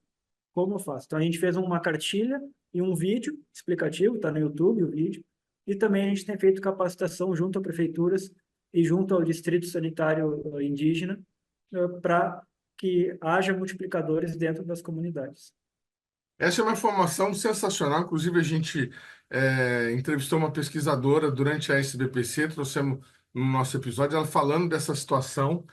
Como eu faço? Então, a gente fez uma cartilha e um vídeo explicativo, está no YouTube o vídeo, e também a gente tem feito capacitação junto a prefeituras e junto ao Distrito Sanitário Indígena para que haja multiplicadores dentro das comunidades. Essa é uma informação sensacional. Inclusive, a gente entrevistou uma pesquisadora durante a SBPC, trouxemos no nosso episódio, ela falando dessa situação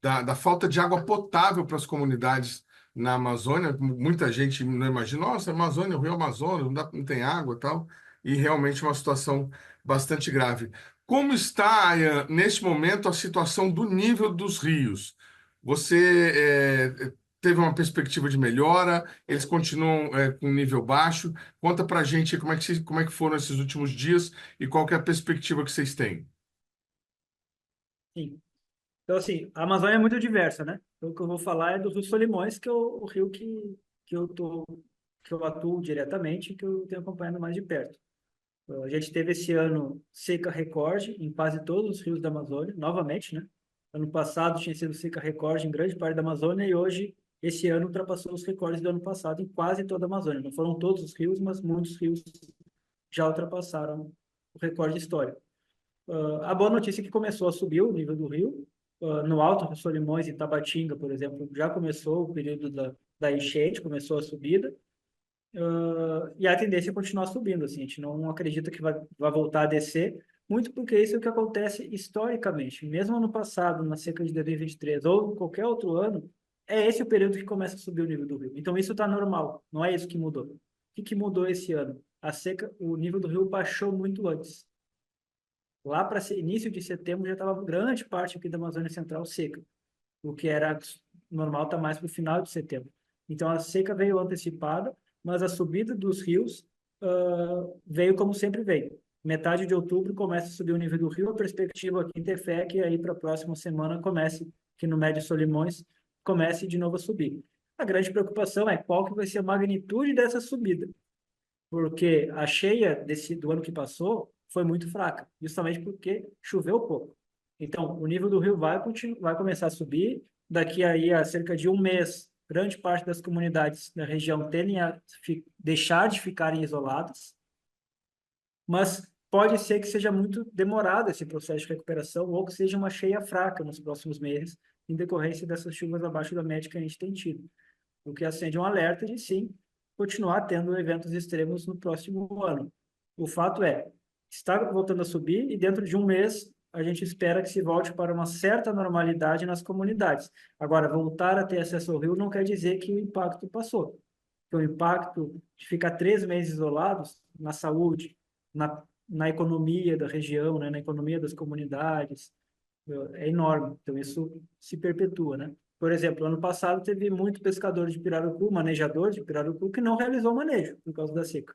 da falta de água potável para as comunidades na Amazônia. Muita gente não imagina, nossa, Amazônia, o Rio Amazonas, não tem água e tal. E realmente uma situação bastante grave. Como está, Ayan, neste momento, a situação do nível dos rios? Você teve uma perspectiva de melhora? Eles continuam com nível baixo? Conta pra gente como é que foram esses últimos dias e qual que é a perspectiva que vocês têm. Sim. Então, assim, a Amazônia é muito diversa, né? Então, o que eu vou falar é do Rio Solimões, que é o rio que eu atuo diretamente e que eu tenho acompanhado mais de perto. A gente teve esse ano seca recorde em quase todos os rios da Amazônia, novamente, né? Ano passado tinha sido seca recorde em grande parte da Amazônia e hoje, esse ano, ultrapassou os recordes do ano passado em quase toda a Amazônia. Não foram todos os rios, mas muitos rios já ultrapassaram o recorde histórico. A boa notícia é que começou a subir o nível do rio. no Alto Rio Solimões, em Tabatinga, por exemplo, já começou o período da enchente, começou a subida, e a tendência é continuar subindo, assim, a gente não acredita que vai voltar a descer, muito porque isso é o que acontece historicamente. Mesmo ano passado, na seca de 2023, ou qualquer outro ano, é esse o período que começa a subir o nível do rio. Então isso está normal, não é isso que mudou. O que mudou esse ano? A seca, o nível do rio baixou muito antes. Lá para início de setembro já estava grande parte aqui da Amazônia Central seca. O que era normal está mais para o final de setembro. Então a seca veio antecipada, mas a subida dos rios veio como sempre veio. Metade de outubro começa a subir o nível do rio, a perspectiva aqui em Tefé que aí para a próxima semana comece, que no Médio Solimões, comece de novo a subir. A grande preocupação é qual que vai ser a magnitude dessa subida, porque a cheia do ano que passou foi muito fraca, justamente porque choveu pouco. Então, o nível do rio vai começar a subir, daqui aí a cerca de um mês, grande parte das comunidades da região tendem a deixar de ficarem isoladas, mas pode ser que seja muito demorado esse processo de recuperação ou que seja uma cheia fraca nos próximos meses, em decorrência dessas chuvas abaixo da média que a gente tem tido. O que acende um alerta de, sim, continuar tendo eventos extremos no próximo ano. O fato é, está voltando a subir e dentro de um mês a gente espera que se volte para uma certa normalidade nas comunidades. Agora, voltar a ter acesso ao rio não quer dizer que o impacto passou. O impacto de ficar 3 meses isolados na saúde, na economia da região, né, na economia das comunidades, é enorme. Então, isso se perpetua, né? Por exemplo, ano passado teve muito pescador de pirarucu, manejador de pirarucu, que não realizou manejo por causa da seca.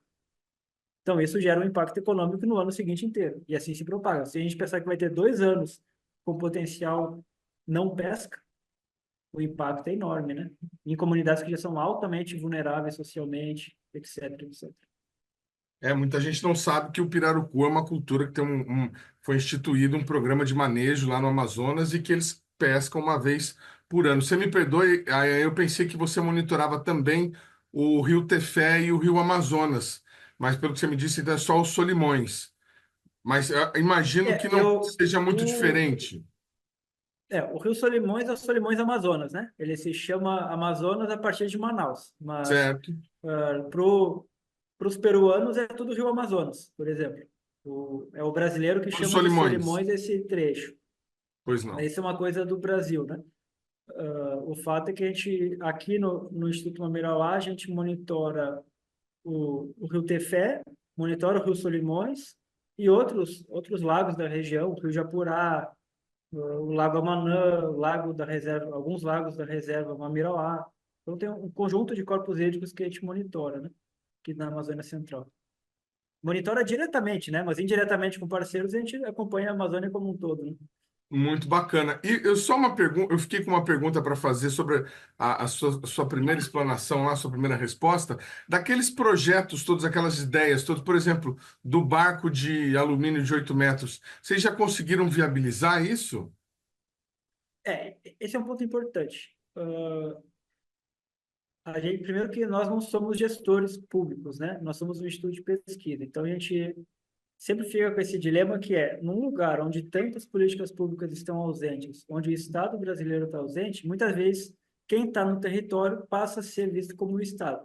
Então, isso gera um impacto econômico no ano seguinte inteiro. E assim se propaga. Se a gente pensar que vai ter 2 anos com potencial não pesca, o impacto é enorme, né? Em comunidades que já são altamente vulneráveis socialmente, etc, etc. Muita gente não sabe que o pirarucu é uma cultura que tem foi instituído um programa de manejo lá no Amazonas e que eles pescam uma vez por ano. Você me perdoe, eu pensei que você monitorava também o Rio Tefé e o Rio Amazonas, mas pelo que você me disse, então é só os Solimões. Mas eu imagino que não seja muito diferente. O Rio Solimões é o Solimões Amazonas, né? Ele se chama Amazonas a partir de Manaus, mas Certo. para os peruanos é tudo Rio Amazonas, por exemplo. É o brasileiro que chama de Solimões esse trecho. Pois não. Isso é uma coisa do Brasil, né? O fato é que a gente, aqui no Instituto Mamirauá, a gente monitora o Rio Tefé, monitora o Rio Solimões e outros lagos da região, o Rio Japurá, o Lago Amanã, o lago da reserva, alguns lagos da reserva Mamirauá. Então tem um conjunto de corpos hídricos que a gente monitora, né? Aqui na Amazônia Central. Monitora diretamente, né? Mas indiretamente com parceiros a gente acompanha a Amazônia como um todo, né? Muito bacana. E eu só uma pergunta, eu fiquei com uma pergunta para fazer sobre a sua primeira explanação lá, a sua primeira resposta, daqueles projetos, todas aquelas ideias, todos, por exemplo, do barco de alumínio de 8 metros, vocês já conseguiram viabilizar isso? Esse é um ponto importante. Primeiro que nós não somos gestores públicos, né? Nós somos um instituto de pesquisa. Então, a gente sempre fica com esse dilema que é, num lugar onde tantas políticas públicas estão ausentes, onde o Estado brasileiro está ausente, muitas vezes quem está no território passa a ser visto como o Estado.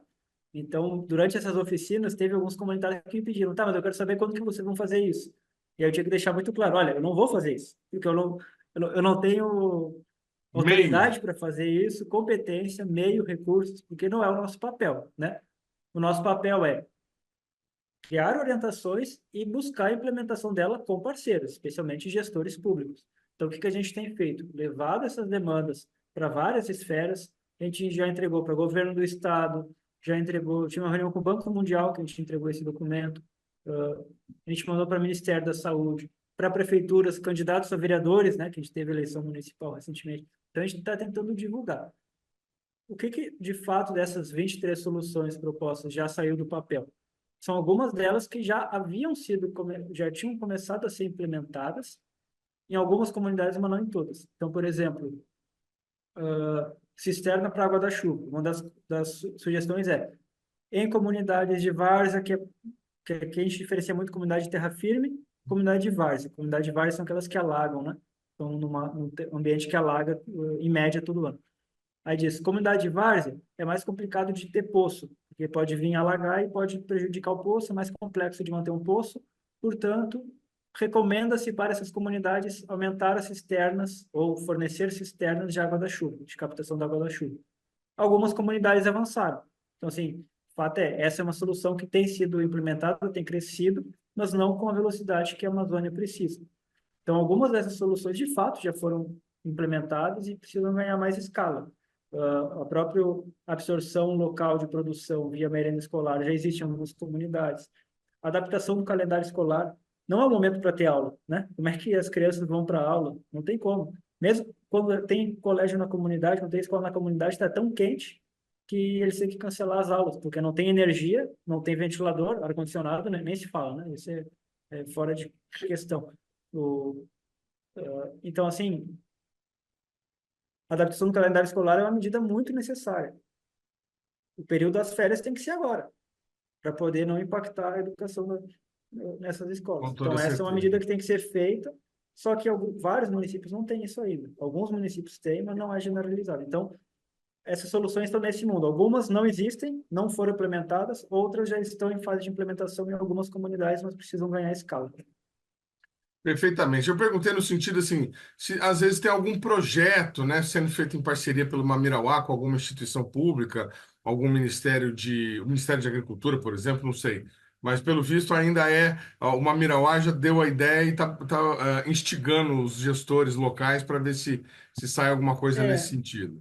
Então, durante essas oficinas, teve alguns comunitários que me pediram, tá, mas eu quero saber quando que vocês vão fazer isso. E aí eu tinha que deixar muito claro, olha, eu não vou fazer isso, porque eu não tenho autoridade para fazer isso, competência, meio, recursos, porque não é o nosso papel, né? O nosso papel é criar orientações e buscar a implementação dela com parceiros, especialmente gestores públicos. Então, o que a gente tem feito? Levado essas demandas para várias esferas, a gente já entregou para o governo do estado, já entregou, tinha uma reunião com o Banco Mundial que a gente entregou esse documento, a gente mandou para o Ministério da Saúde, para prefeituras, candidatos a vereadores, né, que a gente teve eleição municipal recentemente. Então, a gente está tentando divulgar. O que de fato dessas 23 soluções propostas já saiu do papel? São algumas delas que já tinham começado a ser implementadas em algumas comunidades, mas não em todas. Então, por exemplo, cisterna para água da chuva. Uma das sugestões é, em comunidades de várzea, que a gente diferencia muito comunidade de terra firme, comunidade de várzea. Comunidade de várzea são aquelas que alagam, né? estão num ambiente que alaga, em média, todo ano. Aí diz, comunidade de várzea é mais complicado de ter poço, porque pode vir alagar e pode prejudicar o poço, é mais complexo de manter um poço, portanto, recomenda-se para essas comunidades aumentar as cisternas ou fornecer cisternas de água da chuva, de captação da água da chuva. Algumas comunidades avançaram. Então, assim, o fato é, essa é uma solução que tem sido implementada, tem crescido, mas não com a velocidade que a Amazônia precisa. Então, algumas dessas soluções, de fato, já foram implementadas e precisam ganhar mais escala. A própria absorção local de produção via merenda escolar já existe em algumas comunidades. A adaptação do calendário escolar não é o momento para ter aula, né? Como é que as crianças vão para a aula? Não tem como. Mesmo quando tem colégio na comunidade, quando tem escola na comunidade, está tão quente que eles têm que cancelar as aulas, porque não tem energia, não tem ventilador, ar-condicionado, né? Nem se fala, né? Isso é fora de questão. Então, assim, a adaptação do calendário escolar é uma medida muito necessária. O período das férias tem que ser agora, para poder não impactar a educação nessas escolas. Com toda Então, essa é uma certeza. medida que tem que ser feita, só que vários municípios não têm isso ainda. Alguns municípios têm, mas não é generalizado. Então, essas soluções estão nesse mundo. Algumas não existem, não foram implementadas, outras já estão em fase de implementação em algumas comunidades, mas precisam ganhar escala. Perfeitamente. Eu perguntei no sentido assim, se às vezes tem algum projeto, né, sendo feito em parceria pelo Mamirauá com alguma instituição pública, algum o Ministério de Agricultura, por exemplo, não sei. Mas pelo visto ainda o Mamirauá já deu a ideia e está instigando os gestores locais para ver se sai alguma coisa nesse sentido.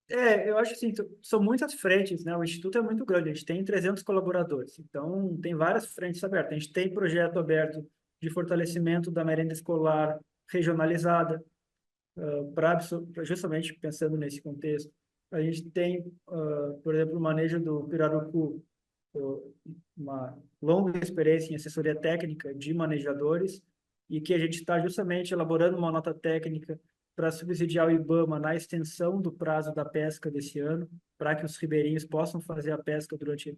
Eu acho assim, são muitas frentes, né? O Instituto é muito grande, a gente tem 300 colaboradores, então tem várias frentes abertas. A gente tem projeto aberto de fortalecimento da merenda escolar regionalizada, justamente pensando nesse contexto. A gente tem, por exemplo, o manejo do pirarucu, uma longa experiência em assessoria técnica de manejadores, e que a gente está justamente elaborando uma nota técnica para subsidiar o IBAMA na extensão do prazo da pesca desse ano, para que os ribeirinhos possam fazer a pesca durante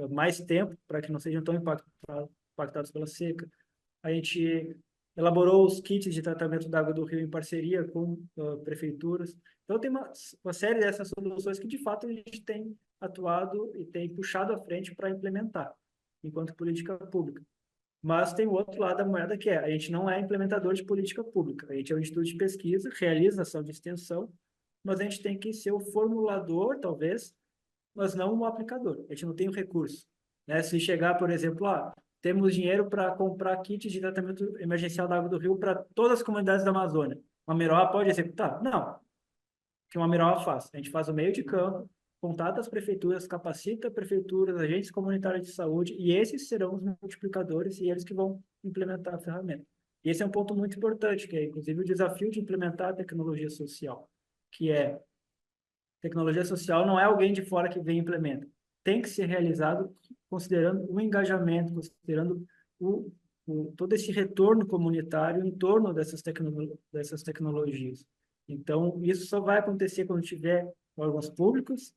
mais tempo, para que não sejam tão impactados pela seca. A gente elaborou os kits de tratamento da água do rio em parceria com prefeituras. Então, tem uma série dessas soluções que, de fato, a gente tem atuado e tem puxado à frente para implementar, enquanto política pública. Mas tem o outro lado da moeda, que a gente não é implementador de política pública. A gente é um instituto de pesquisa, realiza ação de extensão, mas a gente tem que ser o formulador, talvez, mas não o aplicador. A gente não tem o recurso, né? Se chegar, por exemplo, temos dinheiro para comprar kits de tratamento emergencial da água do rio para todas as comunidades da Amazônia. O Mamirauá pode executar? Não. O que o Mamirauá faz? A gente faz o meio de campo, contata as prefeituras, capacita prefeituras, agentes comunitários de saúde, e esses serão os multiplicadores e eles que vão implementar a ferramenta. E esse é um ponto muito importante, que é, inclusive, o desafio de implementar a tecnologia social, que é, tecnologia social não é alguém de fora que vem e implementa. Tem que ser realizado considerando o engajamento, considerando todo esse retorno comunitário em torno dessas tecnologias. Então, isso só vai acontecer quando tiver órgãos públicos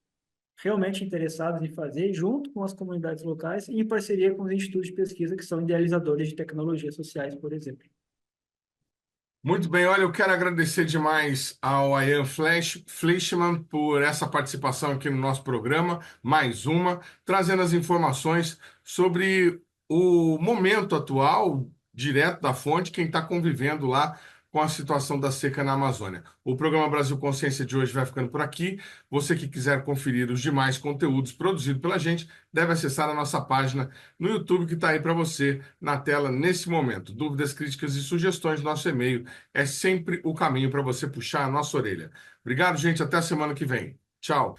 realmente interessados em fazer, junto com as comunidades locais e em parceria com os institutos de pesquisa que são idealizadores de tecnologias sociais, por exemplo. Muito bem, olha, eu quero agradecer demais ao Ian Fleischmann por essa participação aqui no nosso programa, mais uma, trazendo as informações sobre o momento atual, direto da fonte, quem está convivendo lá com a situação da seca na Amazônia. O programa Brasil Consciência de hoje vai ficando por aqui. Você que quiser conferir os demais conteúdos produzidos pela gente, deve acessar a nossa página no YouTube, que está aí para você na tela nesse momento. Dúvidas, críticas e sugestões, nosso e-mail é sempre o caminho para você puxar a nossa orelha. Obrigado, gente. Até a semana que vem. Tchau.